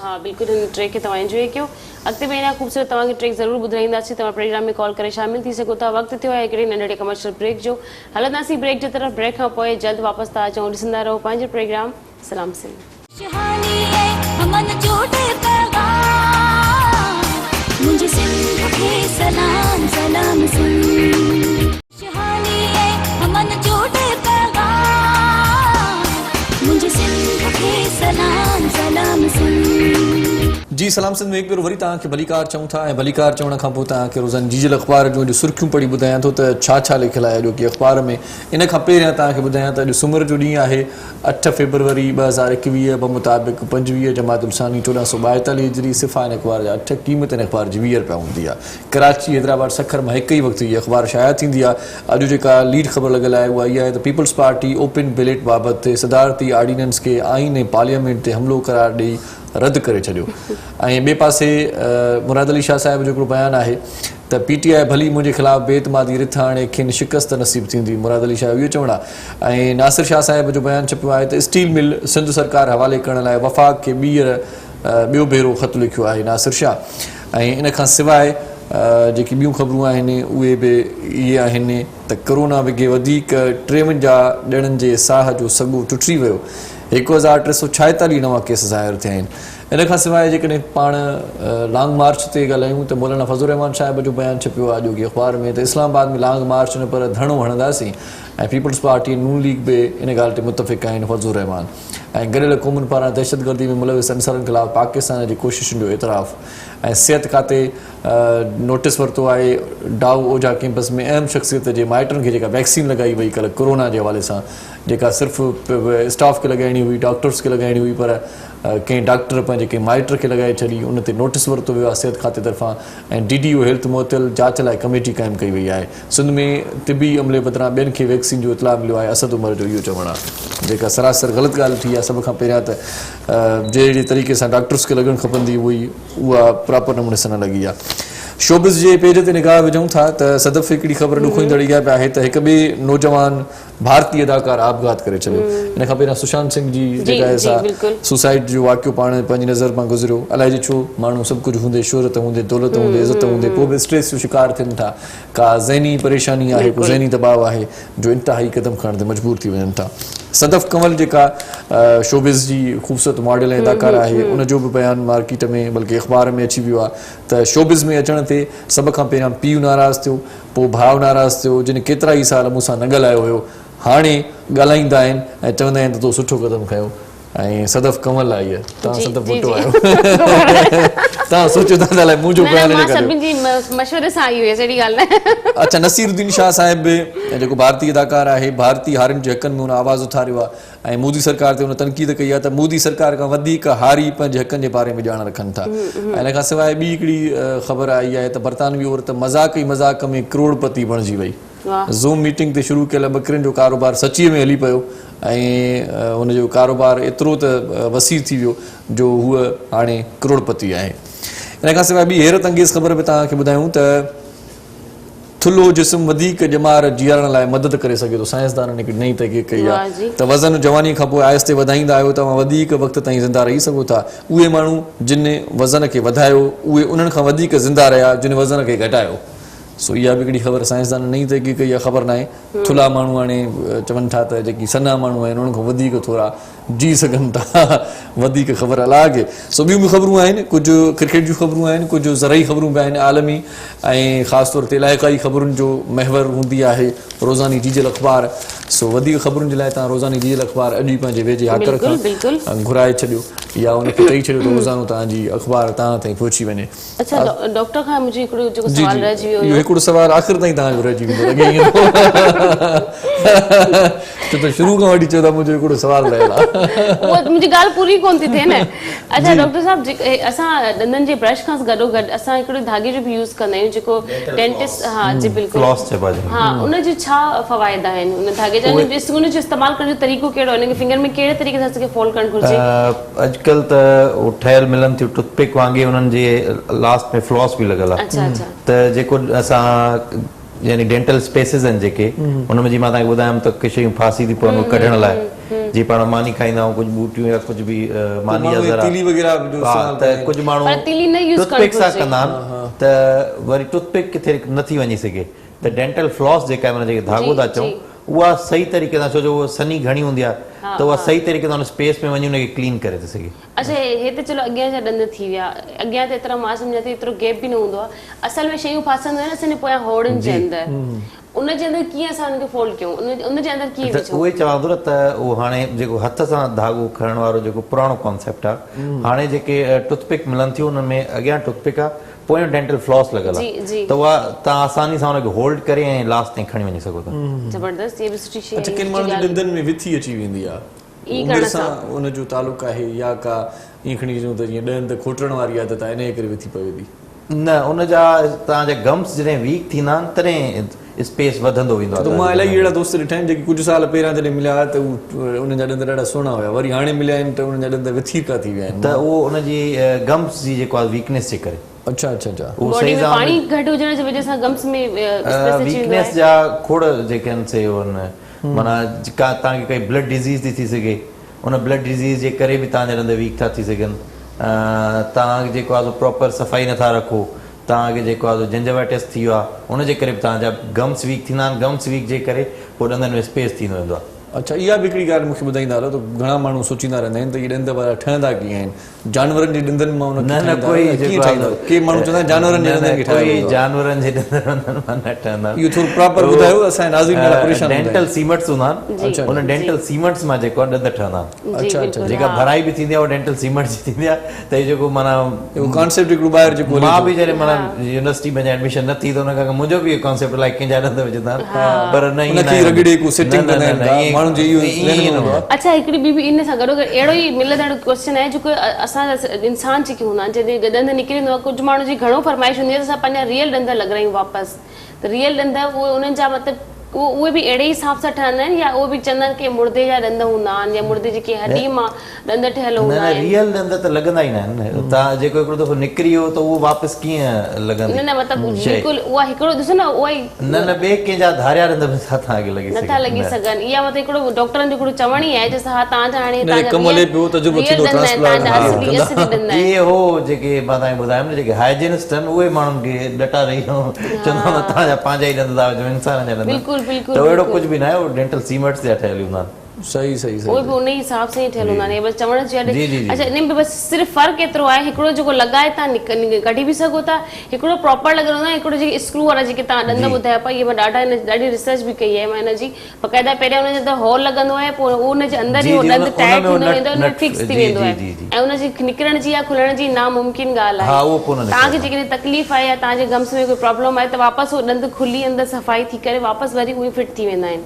हाँ बिल्कुल हिन ट्रैक खे तव्हां एंजॉय कयो अॻिते बि अञा ख़ूबसूरत तव्हांखे ट्रैक ज़रूरु ॿुधाईंदासीं तव्हां प्रोग्राम में कॉल करे शामिल थी सघो था वक़्तु थियो आहे हिकिड़े नंढड़े कमर्शियल ब्रेक जो हलंदासीं ब्रेक जे तरफ़ ब्रेक खां पोइ जल्द वापसि था अचूं ॾिसंदा रहो पंहिंजो प्रोग्राम सलाम सिंह खुशहाली है अमन जोड़े पैगाम मुझे सिंध के सलाम सलाम सिंह खुशहाली है अमन जोड़े पैगाम मुझे सिंध के सलाम सलाम सिंह जी सलाम सिंध में एक बार वरी तव्हांखे भलीकार चऊं था ऐं भलीकार चवण खां पोइ तव्हांखे रोज़ाना जीजल अख़बार जूं अॼु सुर्खियूं पढ़ी ॿुधायां थो त छा लिखियलु आहे अॼोकी अख़बार में इन खां पहिरियां तव्हांखे ॿुधायां त अॼु सूमर जो ॾींहुं आहे 8 फरवरी 2021 मुताबिक़ 25 जमातुल सानी 1442 हिजरी सिफ़ा इन अख़बार जा 8 क़ीमत इन अख़बार जी 20 रुपया हूंदी आहे कराची हैदराबाद सखर मां हिकु ई वक़्तु इहा अख़बार शाया थींदी आहे अॼु जेका लीड ख़बर लॻल आहे उहा इहा आहे त पीपल्स पार्टी ओपन बिलेट बाबति सदारती ऑर्डिनेंस खे आइन ऐं पार्लियामेंट ते हमिलो करार ॾेई रद्द करे छॾियो ऐं ॿिए पासे मुराद अली शाह साहिब जो हिकिड़ो बयानु आहे त PTI भली मुंहिंजे ख़िलाफ़ु बेतमादी रिथ हाणे खेनि शिकस्त नसीब थींदी मुराद अली शाह इहो चवणु आहे ऐं नासिर शाह साहिब जो बयानु छपियो आहे त स्टील मिल सिंध सरकार हवाले करण लाइ वफ़ाक़ खे ॿियो भेरो ख़त लिखियो आहे नासिर शाह ऐं इन खां सवाइ जेकी ॿियूं ख़बरूं आहिनि उहे बि इहे आहिनि त कोरोना विघे वधीक 53 ॼणनि जे साह जो सॻो टुटी वियो 1346 नवां केस ज़ाहिर थिया आहिनि इन खां सवाइ जेकॾहिं पाण लॉन्ग मार्च ते ॻाल्हायूं त मौलाना फज़लुर रहमान साहिब जो बयानु छपियो आहे अॼोकी अख़बार में त इस्लामाबाद में लॉन्ग मार्च न पर धरणो हणंदासीं ऐं पीपल्स पार्टी नून लीग बि इन ॻाल्हि ते मुतफ़िक़ आहिनि फज़लुर रहमान ऐं गॾियल क़ौमुनि पारां दहशतगर्दी में मुलविस अंसरनि ख़िलाफ़ु पाकिस्तान जी कोशिशुनि जो एतिराफ़ ऐं सिहत खाते नोटिस वरितो आहे डाउ ओझा कैंपस में अहम शख़्सियत जे माइटनि खे जेका वैक्सीन लॻाई वई कल्ह कोरोना जे हवाले सां जेका सिर्फ़ु स्टाफ खे लॻाइणी हुई डॉक्टर्स खे लॻाइणी हुई पर कंहिं डॉक्टर पंहिंजे कंहिं माइट खे लॻाए छॾी उन ते नोटिस वरितो वियो आहे सिहत खाते तरफ़ां ऐं DDO हेल्थ मुअतल जांच लाइ कमेटी क़ाइमु कई वई आहे सिंध में तिबी अमले बदिरां ॿियनि खे वैक्सीन जो इतलाह मिलियो आहे असद उमर जो इहो चवणु आहे जेका सरासर ग़लति ॻाल्हि थी आहे सभ खां पहिरियां त जहिड़े तरीक़े सां डॉक्टर्स खे लॻणु खपंदी हुई उहा प्रॉपर नमूने सां न लॻी आहे शोबिस जे पेज ते निगाह विझूं था त सदफ़ हिकिड़ी ख़बर ॾुखोईंदड़ इहा बि आहे त हिकु ॿिए नौजवान भारतीय अदाकार आपघात करे छॾियो। इन खां पहिरियां सुशांत सिंह जी जेका आहे सा सुसाइड जो वाक़ियो पाण पंहिंजी नज़र मां गुज़रियो। अलाए जे छो माण्हू सभु कुझु हूंदे, शोहरत हूंदे, दौलत हूंदे, इज़त हूंदे, पोइ बि स्ट्रेस जो शिकार थियनि था। का ज़हनी परेशानी आहे, को ज़हनी दबाव आहे जो इंतिहाई क़दम खणण ते मजबूर थी वञनि था। सदफ कंवल जेका शोबिज़ जी ख़ूबसूरत मॉडल ऐं अदाकारा आहे, उनजो बि बयानु मार्केट में बल्कि अख़बार में अची वियो आहे त शोबिज़ में अचण ते सभ खां पहिरियां पीउ नाराज़ थियो, पोइ भाउ नाराज़ थियो, जिन केतिरा ई साल मूंसां न ॻाल्हायो हुयो, हाणे ॻाल्हाईंदा आहिनि ऐं चवंदा आहिनि त तो सुठो क़दम खयो। ऐं सदफ कंवल आहे इहा, तव्हां सदफ भुट्टो आहियो, तव्हां सोचियो था अलाए मुंहिंजो बयानु न करियो। मशवरे सां आई हुई अहिड़ी ॻाल्हि न। अच्छा, नसीरुद्दीन शाह साहिब बि जेको भारतीय अदाकार आहे, भारतीय हारियुनि जे हक़नि में हुन आवाज़ उथारियो आहे ऐं मोदी सरकार ते हुन तनक़ीद कई आहे त मोदी सरकार खां वधीक हारी पंहिंजे हक़नि जे बारे में ॼाण रखनि था। ऐं इन खां सवाइ ॿी हिकिड़ी ख़बर आई आहे त बरतानवी औरत मज़ाक ई मज़ाक में करोड़पति बणिजी वई। ज़ूम मीटिंग ते शुरू कयल बकरियुनि जो कारोबार सचीअ में हली पियो ऐं हुनजो कारोबार एतिरो त वसी थी वियो जो हूअ हाणे करोड़पति आहे। इन खां सवाइ ॿी हैरत अंगेज़ ख़बर बि तव्हांखे ॿुधायूं त थुल्हो जिस्म वधीक ॼमार जीआरण लाइ मदद करे सघे थो। साइंसदाननि हिकिड़ी नई तहक़ीक़ कई आहे त वज़न जवानी खां पोइ आहिस्ते वधाईंदा आहियो, तव्हां वधीक वक़्त ताईं ज़िंदा रही सघो था। उहे माण्हू जिन वज़न खे वधायो उहे उन्हनि खां वधीक ज़िंदा रहिया जिन वज़न खे घटायो। सो इहा बि हिकिड़ी ख़बर साइंसदान नई तहक़ीक़ कई आहे। ख़बर न आहे, थुल्हा माण्हू हाणे चवनि था त जेकी सन्हा माण्हू आहिनि उन्हनि खां वधीक थोरा जी सघनि था, वधीक ख़बर अलॻि। सो ॿियूं बि ख़बरूं आहिनि, कुझु क्रिकेट जूं ख़बरूं आहिनि, कुझु ज़रई ख़बरूं बि आहिनि आलमी, ऐं ख़ासि तौर ते इलाइक़ाई ख़बरुनि जो महवर हूंदी आहे रोज़ानी जीजल अख़बार। सो वधीक ख़बरुनि जे लाइ तव्हां रोज़ानी जीजल अख़बार अॼु पंहिंजे वेझे हाकर खां घुराए छॾियो या उनखे चई छॾियो त रोज़ानो तव्हांजी अख़बार तव्हां ताईं पहुची वञे। अच्छा डॉक्टर खां मुंहिंजो हिकिड़ो जेको सवाल रहिजी वियो, इहो हिकिड़ो सवाल आख़िर ताईं तव्हांजो रहिजी वेंदो लॻे ईअं छो त शुरू खां वठी चयो था मुंहिंजो हिकिड़ो सवाल रहियल आहे। मुंहिंजी ॻाल्हि पूरी कोन थी थिए न। अच्छा डॉक्टर साहब, असां ॾंदनि जे ब्रश खां गॾोगॾु असां हिकिड़ो धागे जो बि यूज़ कंदा आहियूं जेको डेंटिस्ट, हा जी बिल्कुलु, हा, उनजो छा फ़वाइद आहिनि उन धागे जा? उनजो इस्तेमालु करण जो तरीक़ो कहिड़ो आहे? हिनखे फिंगर में कहिड़े तरीक़े सां असांखे फोल्ड करणु घुरिजे? अॼुकल्ह त उहो ठहियल मिलनि थियूं टूथपिक वांगुरु, उन्हनि जे लास्ट में फ्लॉस बि लॻल आहे। अच्छा अच्छा, त जेको असां यानी डेंटल स्पेसिस आहिनि जेके, उनमें जीअं मां तव्हांखे ॿुधायमि त के शयूं फासी थी पवनि कढण लाइ, जीअं पाण मानी खाईंदा आहियूं, कुझु बूटियूं या कुझु बि मानी जा ज़रा, त कुझु माण्हू टूथपिक सां कंदा आहिनि त वरी टूथपिक किथे नथी वञी सघे, त डेंटल फ्लॉस जेका आहे जेके धागो था चऊं, उहा सही तरीक़े सां, छो जो उहा सनी घणी हूंदी आहे त उहा सही तरीक़े सां हुन स्पेस में वञी हुनखे क्लीन करे थी सघे। अच्छा, हे त चलो अॻियां जा ॾंद थी विया, अॻियां त एतिरा मां सम्झां थी एतिरो गैप बि न हूंदो आहे। असल में शयूं फासंदियूं आहिनि असांजे पोयां होड़नि जे अंदरि, उनजे अंदरि कीअं असां हुनखे फोल्ड कयूं, उनजे अंदरि कीअं विझूं? उहे चवां थो न त उहो हाणे जेको हथ सां धागो खणण वारो जेको पुराणो कॉन्सेप्ट आहे, हाणे जेके टूथपिक मिलनि थियूं उनमें अॻियां टूथपिक आहे, पोयां डेंटल फ्लॉस लॻल आहे, त उहा तव्हां आसानी सां हुनखे होल्ड करे ऐं लास्ट ताईं खणी वञी सघो था। ज़बरदस्त, ये बि सुठी शइ आहे। अच्छा, किन माण्हुनि जे ॾंदनि में विथी अची वेंदी आहे, उमिरि सां उनजो तालुक़ आहे या का ईअं खणी अचूं त जीअं ॾंद खोटण वारी आदत आहे इन करे विथी पवे थी? न, उनजा तव्हांजा गम्स जॾहिं वीक थींदा आहिनि तॾहिं स्पेस वधंदो वेंदो आहे। मां इलाही अहिड़ा दोस्त ॾिठा आहिनि जेके कुझु साल पहिरियां जॾहिं मिलिया त उन्हनि जा ॾंद ॾाढा सुहिणा हुया, वरी हाणे मिलिया आहिनि त उन्हनि जा ॾंद विथी पिया थी विया आहिनि, त उहो उनजी गम्स जी जेको आहे वीकनेस जे करे। अच्छा अच्छा अच्छा, बॉडी में पाणी घटि हुजण जी वजह सां गम्स में वीकनेस जा खोड़ जेके आहिनि से माना तव्हांखे काई ब्लड डिज़ीज़ थी सघे, उन ब्लड डिज़ीज़ जे करे बि तव्हांजा ॾंद वीक था थी सघनि। तव्हां जेको आहे सॉपर सफ़ाई नथा रखो, तव्हांखे जेको आहे जिंजवाइटिस थी वियो आहे, उनजे करे बि तव्हांजा गम्स वीक थींदा आहिनि, गम्स वीक जे करे पोइ ॾंदनि में स्पेस थींदो वेंदो आहे। अच्छा, इहा बि हिकिड़ी ॻाल्हि मूंखे ॿुधाईंदा हलो त घणा माण्हू सोचींदा रहंदा आहिनि त इहे ॾंद वारा ठहंदा कीअं आहिनि, जानवरनि जे ॾंदनि मां उन न कोई के माण्हू चवंदा आहिनि जानवरनि जे ॾंदनि खे ठाहियो, जानवरनि जे ॾंदनि मां न ठहंदा। इहो थोरो प्रॉपर ॿुधायो, असांजे नाज़रीन ॾाढा परेशान हूंदा आहिनि। डेंटल सीमेंट्स हूंदा आहिनि, उन डेंटल सीमेंट्स मां जेको आहे ॾंद ठहंदा आहिनि। अच्छा अच्छा, जेका भराई बि थींदी आहे उहा डेंटल सीमेंट जी थींदी आहे, त इहो जेको माना कॉन्सेप्ट हिकिड़ो ॿाहिरि जेको मां बि जॾहिं माना यूनिवर्सिटी में एडमिशन न थी त हुन खां मुंहिंजो बि इहो कॉन्सेप्ट इलाही कंहिंजा ॾंद विझंदा आहिनि, पर न ईअं। अच्छा, हिकिड़ी ॿी इन सां गॾोगॾु अहिड़ो ई मिलंदड़ क्वेश्चन आहे जेको असांजा इंसान जेके हूंदा आहिनि, जॾहिं ॾंद निकिरी वेंदो आहे, कुझु माण्हू जी घणो फरमाइश हूंदी आहे त असां पंहिंजा रियल ॾंद लॻारायूं वापसि, त रियल ॾंद उहे उन्हनि जा मतिलबु उहे बि अहिड़े हिसाब सां ठहंदा आहिनि या उहे बि चवंदा आहिनि की मुर्दे जा ॾंद हूंदा आहिनि या मुर्दे जेकी हॾी मां ॾंद ठहियल न हूंदा न आहिनि? रियल ॾंद त लॻंदा ई न आहिनि। तव्हां जेको हिकिड़ो दफ़ो निकिरी वियो त उहो वापसि कीअं लॻंदी? न मतिलबु बिल्कुलु उहा हिकिड़ो ॾिसो न उहा ई न ॿिए कंहिंजा धारिया ॾंद बि तव्हांखे लॻी नथा लॻी सघनि। इहा मतिलबु हिकिड़ो डॉक्टरनि जो हिकिड़ो चवण ई आहे जंहिंसां हा तव्हांजा हाणे न, कम हले पियो, तजुर्बो थींदो, transplant, ॾंद इहे हो जेके मां तव्हांखे ॿुधायुमि न जेके हाइजीनिस्ट आहिनि उहे माण्हुनि खे डटा रही चवंदा तव्हांजा पंहिंजा ई ॾंद था विझो इंसान जा ॾंद। बिल्कुलु त बिल्कुलु अहिड़ो कुझु बि न आहे, उहो डेंटल सीमेंट्स जा ठहियल हूंदा आहिनि। सही सही उहे सही बि उन हिसाब सां ई ठहियल हूंदा आहिनि। बसि चवण जी जी, जी, जी। अच्छा इन में बसि सिर्फ़ु फ़र्क़ु एतिरो आहे हिकिड़ो जेको लॻाए तव्हां कढी बि सघो था, हिकिड़ो प्रॉपर लॻल हूंदो आहे, हिकिड़ो जेके स्क्रू वारा जेके तव्हां ॾंद ॿुधायो पिया, इहे मां ॾाढी रिसर्च बि कई आहे मां हिन जी। बक़ाइदा पहिरियों हुनजे अंदरि हॉल लॻंदो आहे, पोइ उहो हुनजे अंदरि ई उहो ॾंद टाइट थींदो वेंदो आहे, फिक्स थी वेंदो आहे ऐं हुनजी निकिरण जी या खुलण जी नामुमकिन ॻाल्हि हा, आहे। उहो पोइ न तव्हांखे जेकॾहिं तकलीफ़ आहे या तव्हांजे गम्स में कोई प्रॉब्लम आहे त वापसि उहो ॾंद खुली अंदरि सफ़ाई थी करे वापसि वरी उहे फिट थी वेंदा आहिनि।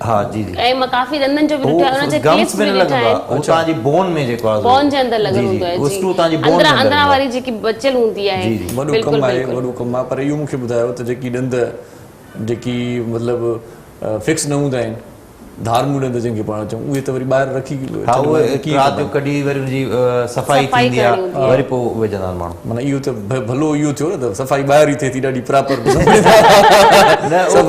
हा जी जी। ऐं मां काफ़ी ॾंदनि जो बि ॾिठो आहे, हुनजे गम्स क्लिप्स में बि न ॾिठा लॻंदो आहे, आहिनि। उहो तव्हांजी बोन में जेको आहे बोन जे अंदरि लॻल हूंदो आहे उहो जी। स्क्रू तव्हांजी बोन जे अंदरि अंदरां वारी जेकी बचियल हूंदी आहे वॾो बिल्कुलु कमु आहे, बिल्कुलु। वॾो कमु आहे। पर इहो मूंखे ॿुधायो त जेकी ॾंद जेकी मतिलबु फिक्स न हूंदा आहिनि, धारमू ॾंद जंहिंखे पाण चऊं, उहे त वरी ॿाहिरि रखी हा उहे राति जो कढी वरी हुनजी सफ़ाई थींदी आहे वरी पोइ विझंदा आहिनि माण्हू। माना इहो त भलो इहो थियो न त सफ़ाई ॿाहिरि ई थिए थी ॾाढी प्रॉपर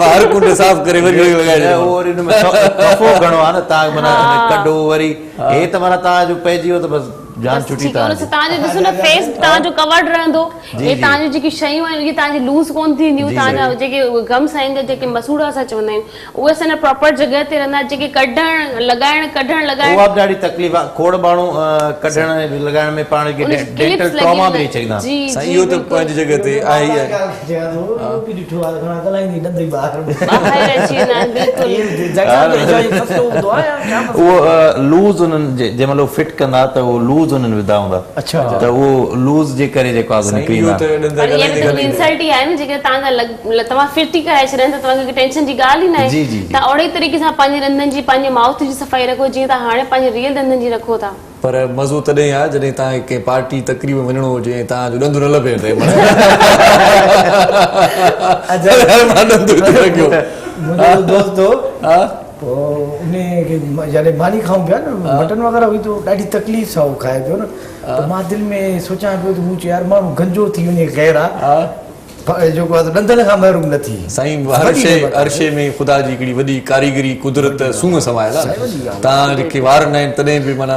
हर कुंड साफ़ करे वरी लॻाए उहो वरी हुन में कफ़ो घणो आहे न, तव्हां माना कढो वरी हे त माना तव्हांजो पइजी वियो त बसि जान छुटी तव्हांजो ॾिसो न फेस तव्हांजो कवर्ड रहंदो। हे तव्हांजी जेकी शयूं आहिनि इहे तव्हांजी लूज़ कोन थींदियूं, तव्हांजा जेके गम्स आहिनि जेके मसूड़ा असां चवंदा आहियूं उहे असांजा प्रॉपर जॻह ते रहंदा। जेके कढण लॻाइण उहा बि ॾाढी तकलीफ़ आहे। खोड़ माण्हू कढण लॻाइण में पाण खे डेंटल ट्रॉमा बि चईंदा आहिनि। साईं इहो त पंहिंजी जॻह ते आहे ई आहे। उहो लूज़ उन्हनि जंहिं महिल फिट कंदा त उहो लूज़ उन्हनि विधा हूंदा त उहो लूज़ जे करे जेको आहे निकिरी वेंदा। इंसल्ट ई आहे न जेके तव्हां फिट थी कराए छॾनि त तव्हांखे टेंशन जी ॻाल्हि ई न आहे। तव्हां ओड़े तरीक़े सां पंहिंजे ॾंदनि जी पंहिंजे माउथ जी सफ़ाई रखो जीअं तव्हां हाणे पंहिंजे रियल ॾंदनि जी रखो था। पर मज़ो तॾहिं आहे जॾहिं तव्हांखे कंहिं पार्टी तकरीब में वञिणो हुजे ऐं तव्हांजो ॾंदु न लभे जॾहिं मानी खाऊं पिया न मटन वग़ैरह हुई त ॾाढी तकलीफ़ सां उहो खाए पियो न, त मां दिलि में सोचां पियो त मूं चयो यार माण्हू गंजो थी वञे ग़ैर आहे जेको आहे ॾंदनि खां महरूम न थी। साईं हर शइ में ख़ुदा जी हिकिड़ी वॾी कारीगरी कुदरत सूंह समायल आहे। तव्हां जेके वार न आहिनि तॾहिं बि माना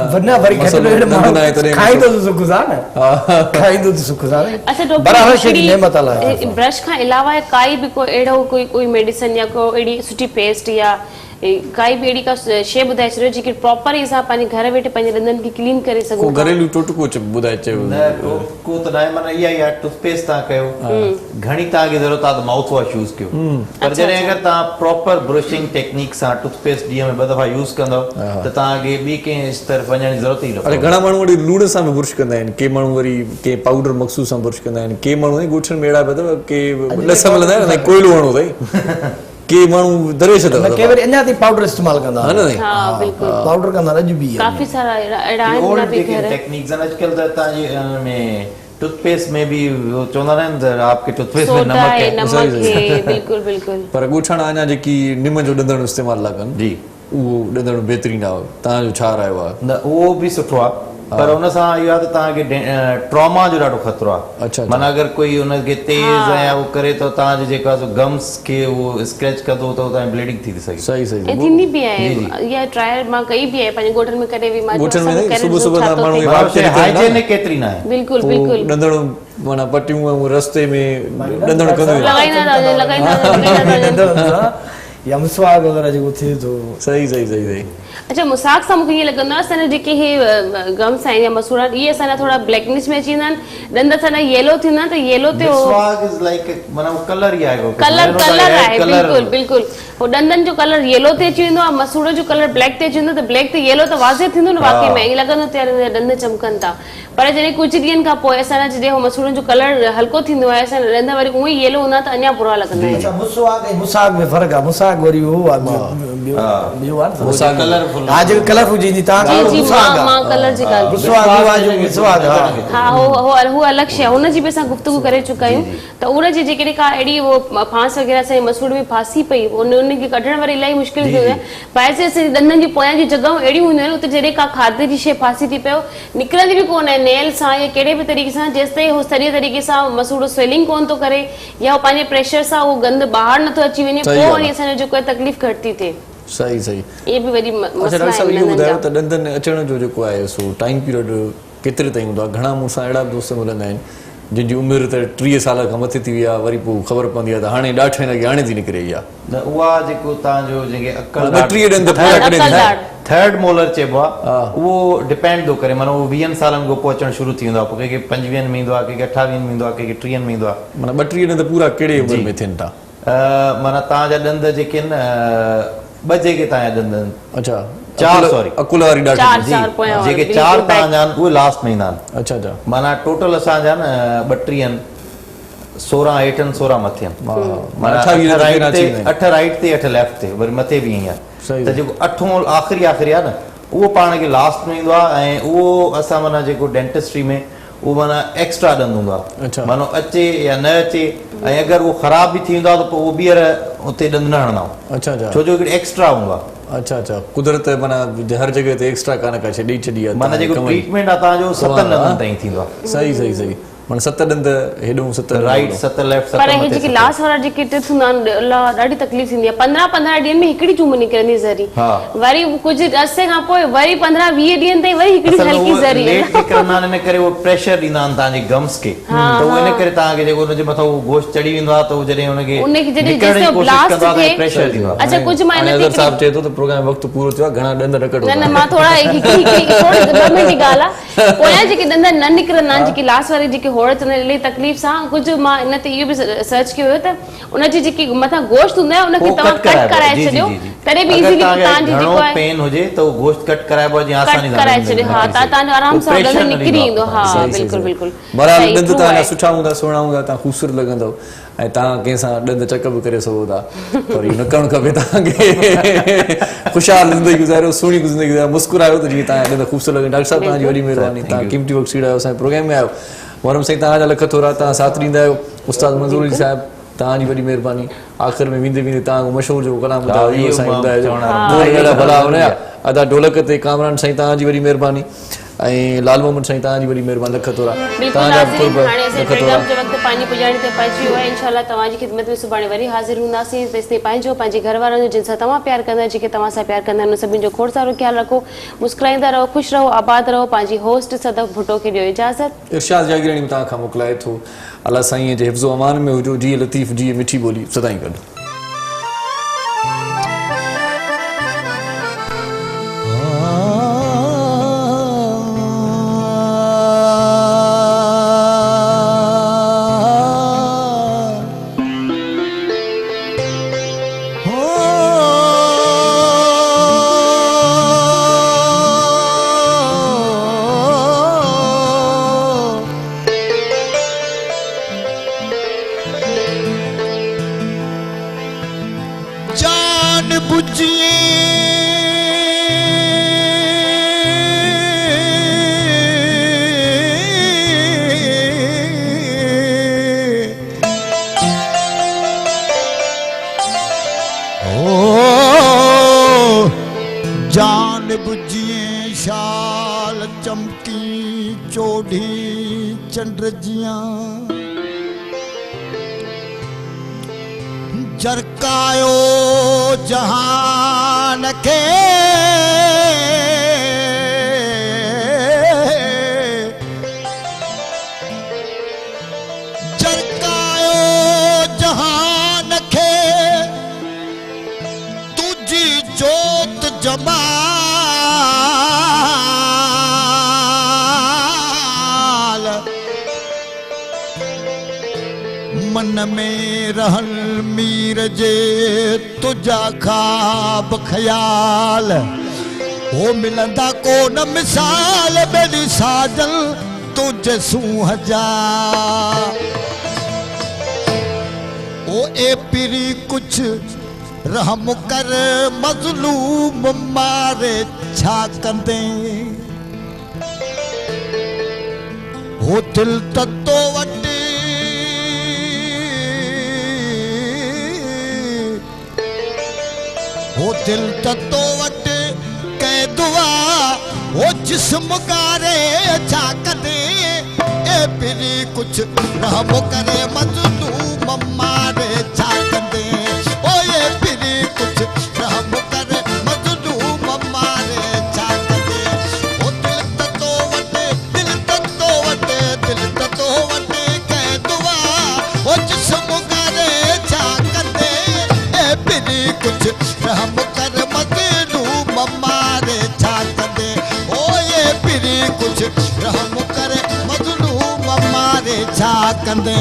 ब्रश खां अलावा काई बि कोई अहिड़ो कोई मेडिसिन या कोई अहिड़ी सुठी पेस्ट या काई बि अहिड़ी का शइ ॿुधाए छॾियो जेकी प्रॉपर ई असां पंहिंजे घर वेठे पंहिंजे ॾंदनि खे क्लीन करे सघूं। घरेलू टोटको ॿुधाए चयो को त न आहे, माना इहा ई आहे टूथपेस्ट तव्हां कयो, घणी तव्हांखे ज़रूरत आहे त माउथ वॉश यूज़ कयो। पर जॾहिं अगरि तव्हां प्रॉपर ब्रशिंग टेक्निक सां टूथपेस्ट ॾींहं में 2 दफ़ा यूज़ कंदव त तव्हांखे ॿी कंहिं तरफ़ वञण जी ज़रूरत ई न पवंदी। घणा माण्हू वरी लूण सां बि बुर्श कंदा आहिनि, के माण्हू वरी के पाउडर मखसूस सां बुर्श कंदा आहिनि, के माण्हू ॻोठनि में अहिड़ा बि अथव के लस मिलंदा आहिनि कोयलो हणो अथई, के माण्हू दरेश अथव के वरी अञा ताईं पाउडर इस्तेमालु कंदा पाउडर कंदा अॼु बि काफ़ी सारा अहिड़ा आहिनि टेक्निक्स आहिनि अॼुकल्ह त तव्हांजे में टूथपेस्ट में भी चवंदा आहिनि त आपके टूथपेस्ट में नमक है। बिल्कुलु बिल्कुलु। पर ॻोठाणा अञा जेकी निम जो ॾंदण इस्तेमालु था कनि जी उहो ॾंदण बहितरीनु आहे। तव्हांजो छा रायो आहे? न उहो बि सुठो आहे, पर हुन सां इहो आहे त तव्हांखे ट्रॉमा जो ॾाढो ख़तरो आहे। माना अगरि कोई हुनखे तेज़ ऐं उहो करे त तव्हांजो जेको आहे गम्स खे उहो स्क्रैच कंदो त तव्हांजी ब्लीडिंग थी सघे। सही सही थींदी बि आहे। इहा ट्रायल मां कई बि आहे पंहिंजे ॻोठनि में कॾहिं बि मां सुबुह सुबुह माण्हू हाइजीनिक केतिरी न आहे। बिल्कुलु बिल्कुलु ॾंदण माना पटियूं रस्ते में ॾंदण कंदो या मुसवाक वग़ैरह जेको थिए थो। सही सही सही सही। अच्छा मुसाक सां मूंखे ईअं लॻंदो आहे असांजा जेके इहे गम्स आहिनि या मसूड़ा इहे असांजा थोरा ब्लैकनिश में अची वेंदा आहिनि, ॾंद असांजा येलो थींदा आहिनि त येलो ते कलर ई आहे बिल्कुलु बिल्कुलु। पोइ ॾंदनि जो कलर येलो ते अची वेंदो आहे, मसूड़े जो कलर ब्लैक ते अची वेंदो त ब्लैक ते येलो त वाज़े थींदो न वाक़ई में ईअं लॻंदो त यार ॾंद चमकनि था। पर जॾहिं कुझु ॾींहंनि खां पोइ असांजा जॾहिं उहो मसूड़नि जो कलर हल्को थींदो आहे असांजा ॾंद वरी उअं ई येलो हूंदा त अञा बुरा लॻंदा आहिनि। मुसाक में फ़र्क़ु आहे। मुसाक वरी उहो आहे ॿियो आहे वो कलरफुल हा जेको कलरफुल जी जी तव्हां जी मां कलर जी ॻाल्हि हू अलॻि शइ आहे हुनजी बि असां गुफ़्तगू करे चुका आहियूं त उनजी जेकॾहिं का अहिड़ी वो फांस वग़ैरह असांजे मसूड़ में फासी पई उनखे कढण वरी इलाही मुश्किल थी वियो आहे पाइसे असांजे ॾंदनि जी पोयां जी जॻहियूं अहिड़ियूं हूंदियूं आहिनि उते जॾहिं का खाधे जी शइ फासी थी पियो निकिरंदी बि कोन आहे नेल सां या कहिड़े बि तरीक़े सां जेसि ताईं उहो सॼे तरीक़े सां मसूड़ो स्वेलिंग कोन थो करे या उहो पंहिंजे प्रेशर सां उहो गंद ॿाहिरि नथो अची वञे सही पोइ ॻाल्हि वरी असांजो जेको आहे तकलीफ़ घटि थी थिए सही सही इहे बि वरी अच्छा डॉक्टर साहब इहो ॿुधायो त ॾंदनि अचण जो जेको आहे सो टाइम पीरियड केतिरे ताईं हूंदो आहे घणा मूंसां अहिड़ा दोस्त मिलंदा आहिनि जिनजी उमिरि त 30 साल खां मथे थी वई आहे वरी पोइ ख़बर पवंदी आहे त हाणे ॾाढे लॻे हाणे थी निकिरे इहा न उहा जेको तव्हांजो जंहिंखे अकल 30 ॾंद पूरा कॾहिं थर्ड मोलर चइबो आहे उहो डिपेंड थो करे माना उहो 20 सालनि खां पोइ अचणु शुरू थी वेंदो आहे पोइ कंहिंखे 25 में ईंदो आहे कंहिंखे 28 में ईंदो आहे कंहिंखे 30 में ईंदो आहे माना 32 ॾंद पूरा कहिड़े उमिरि में थियनि था माना तव्हांजा ॾंद जेके आहिनि ॿ जेके तव्हांजा ॾंद आहिनि अच्छा 4 सॉरी अकुल वारी ॾाढी जेके 4 तव्हांजा आहिनि उहे लास्ट में ईंदा आहिनि अच्छा अच्छा माना टोटल असांजा न 32 आहिनि 16 हेठि 16 मथे आहिनि माना 8 राइट ते 8 लेफ्ट ते वरी मथे बि ईअं आहे त जेको 8हों आख़िरी आहे न उहो पाण खे लास्ट में ईंदो आहे ऐं उहो असां माना जेको डेंटिस्ट्री में उहो माना एक्स्ट्रा ॾंद हूंदो आहे मानो अचे या न अचे ऐं अगरि उहो ख़राब बि थी वेंदो आहे त पोइ उहो ॿीहर उते ॾंद न हणंदा आहियूं अच्छा अच्छा छो जो हिकिड़ो एक्स्ट्रा हूंदो आहे अच्छा अच्छा कुदरत माना हर जगह ते एक्स्ट्रा कान का शइ ॾेई छॾी आहे माना जेको ट्रीटमेंट आहे तव्हांजो 7 ॾंदनि ताईं थींदो आहे सही सही सही माना 7 ॾंद हेॾो 7 राइट 7 लेफ्ट पर हे जेके लास्ट वारा जेके टिथ हूंदा आहिनि अलाह ॾाढी तकलीफ़ थींदी आहे 15 ॾींहंनि में हिकिड़ी चूम निकिरंदी ज़री वरी कुझु अरसे खां पोइ वरी 15-20 ॾींहंनि ताईं वरी हिकिड़ी हल्की ज़री लेट निकिरंदा आहिनि इन करे उहो प्रेशर ॾींदा आहिनि तव्हांजे गम्स खे त उहो इन करे तव्हांखे जेको उनजे मथां उहो गोश्त चढ़ी वेंदो आहे त उहो जॾहिं उनखे निकिरण जी कोशिशि कंदो आहे त प्रेशर ॾींदो आहे अच्छा कुझु मां नज़र साहब चए थो त प्रोग्राम वक़्तु पूरो थियो आहे घणा ॾंद रकड़ो न मां थोड़ा हिकिड़ी 2 मिंट जी ॻाल्हि आहे पोयां जेके ॾंद न निकिरंदा आहिनि जेके लास्ट वारी जेके होड़ चवंदा तकलीफ़ सां कुझु मां इन ते इहो बि सर्च कयो हुयो त उनजी जेकी मथां गोश्त हूंदा आहे उनखे तव्हां कट कराए छॾियो तॾहिं बि इज़ीली तव्हांजी जेको आहे पेन हुजे त उहो गोश्त कट कराइबो जीअं आसानी सां कराए छॾियो हा तव्हांजो आराम सां ॾंद निकिरी ईंदो हा बिल्कुलु बिल्कुलु बराबरि ॾंद तव्हांजा सुठा हूंदा सुहिणा हूंदा तव्हां ख़ूबसूरत लॻंदव ऐं तव्हां कंहिंसां ॾंद चक बि करे सघो था पर इहो न करणु खपे तव्हांखे ख़ुशहाल ज़िंदगी गुज़ारियो सुहिणी ज़िंदगी गुज़ारियो मुस्कुरायो त जीअं तव्हांजा ॾंद ख़ूबसूरत लॻे डॉक्टर साहिबु तव्हांजी वॾी महिरबानी तव्हां क़ीमती वक़्तु छीड़ायो असांजे प्रोग्राम में आयो मोहरम साईं तव्हांजा लख थोरा तव्हां साथ ॾींदा आहियो उस्ताद मंज़ूर अली साहिबु तव्हांजी वॾी महिरबानी आख़िर में वेंदे वेंदे तव्हां मशहूरु जो कलाम ॿुधायो इहो साईं ॿुधाइजो भला हुनजा अदा ढोलक ते कामरान साईं तव्हांजी वॾी महिरबानी ऐं लाल मोहम्मद साईं तव्हांजी वॾी महिरबानी लख थोरा तव्हांजा प्रोग्राम जो वक़्तु पंहिंजी पुॼाणी ते पहुची वियो आहे इंशाल्लाह तव्हांजी ख़िदमत में सुभाणे वरी हाज़िर हूंदासीं तेसिताईं पंहिंजो पंहिंजे घर वारनि जो जिन सां तव्हां प्यार कंदा जेके तव्हां सां प्यार कंदा आहिनि उन सभिनी जो खोड़ सारो ख्यालु रखो मुस्कुराईंदा रहो ख़ुशि रहो आबाद रहो पंहिंजी होस्ट सदफ़ भुट्टो खे ॾियो इजाज़त इरशाद जागीराणी में तव्हां खां मोकिलाए थो अलाह साईं जे हिफ़्ज़ो अमान में हुजो जीअं लतीफ़ जीअं मिठी ॿोली सदाईं गॾु जान बुझिए शाल चमकी चोढ़ी चंद्र जियां जरकायो जहान के जरकायो जहान के तुझी जोत जमाल मन में रहल मीर जे तुझा ख्वाब ख्याल हो मिलंदा को न मिसाल मेरी साजन तुझे सूह जा ओ ए पिरी कुछ रहम कर मज़लूम मारे छा कंदे हो दिल तो वटे हो दिल तो वटे कै दुआ हो जिस्म गारे छा कंदे ए पिरी कुछ रहम करे मज़लूम मारे छा कंदे ओ ये पिरी कुछ रहम करे मज़लूम मारे छा कंदे ओ दिल तो वटे दिल तो वटे दिल तो वटे कै दुआ हो जिस्म गारे छा कंदे ए पिरी कुछ रहम करे मज़लूम मारे छा कंदे ओ ये पिरी कुछ रहम करे मज़लूम मारे छा कंदे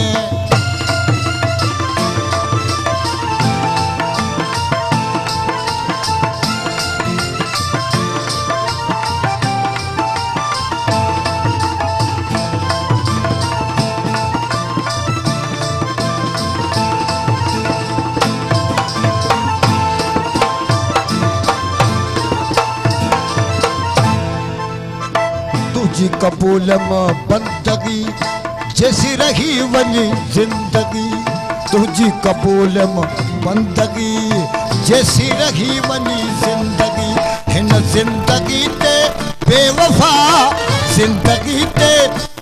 तुझी कबूल में बंदगी जैसी रही वनी जिंदगी तुझी कबूल में बंदगी जैसी रही वनी जिंदगी हिन जिंदगी ते बेवफा जिंदगी ते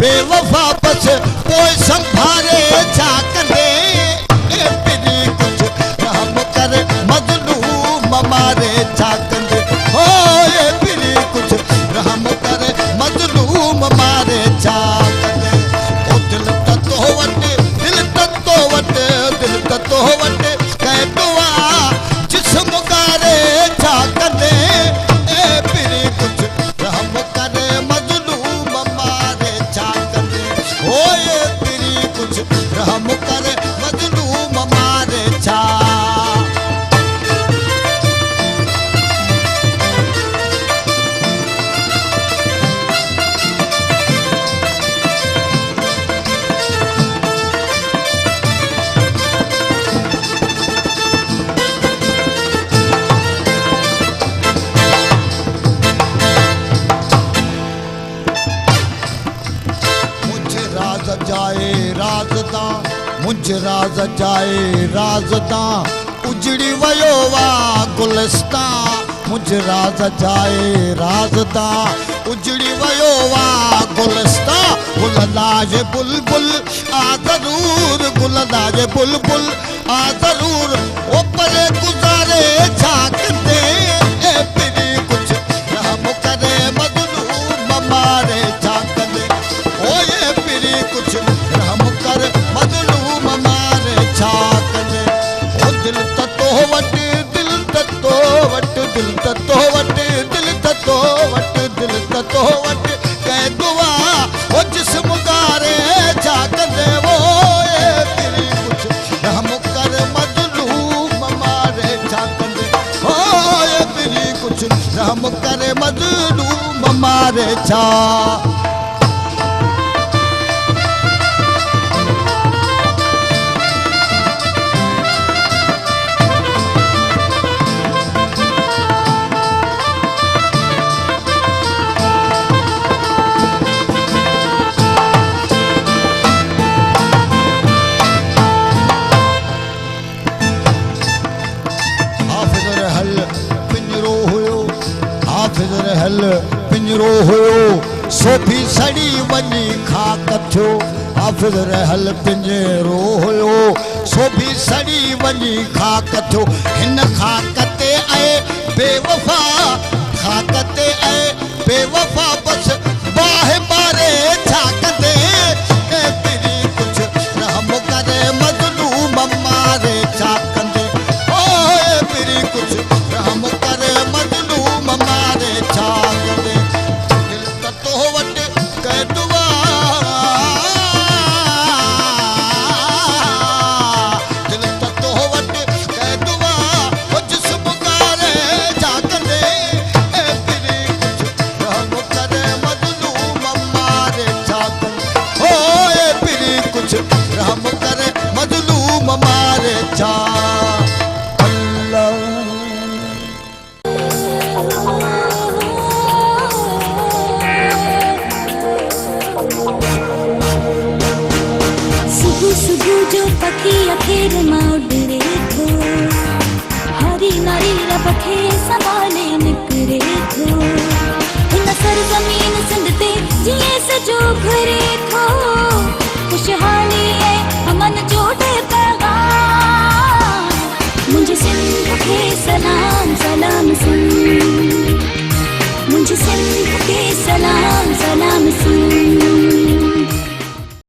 बेवफा बस कोई संभाले छा कंदे ए पिरी कुछ रहम करे मज़लूम मारे छा कंदे ओ ए पिरी कुछ रहम करे मज़लूम मारे छा कंदे ओ दिल तो वटे दिल तो वटे दिल तो वटे कै दुआ जिस्म गारे छा कंदे ए पिरी कुछ रहम करे मज़लूम मारे छा कंदे ओ ये पिरी कुछ रहम करे मज़लूम मारे छा मुझ राज जाए राजदां उजड़ी वयो वा गुलिस्तां मुझ राज जाए राजदां उजड़ी वयो वा गुलिस्तां गुलदाज बुलबुल आ जरूर गुलदाज बुलबुल आ जरूर ओ परे गुजारे छा कंदे ए पिरी कुछ रहम करे मज़लूम मारे छा कंदे ओ ये पिरी कुछ रहम करे मज़लूम मारे छा कंदे ओ दिल तो वट दिल तो वट दिल तो वट दिल तो वट दिल तो वट कै दुआ ओ जिस्म गारे छा कंदे वो ए पिरी कुछ रहम करे मज़लूम मारे छा कंदे ओ ए पिरी कुछ रहम करे मज़लूम मारे छा हल पिंजरो हुयो सो भी सड़ी वनी खाक थियो हाफ़िज़ रहल पिंजरो हुयो सो भी सड़ी वनी खाक थियो हिन खाक ते आए बेवफा खाक ते आए बेवफा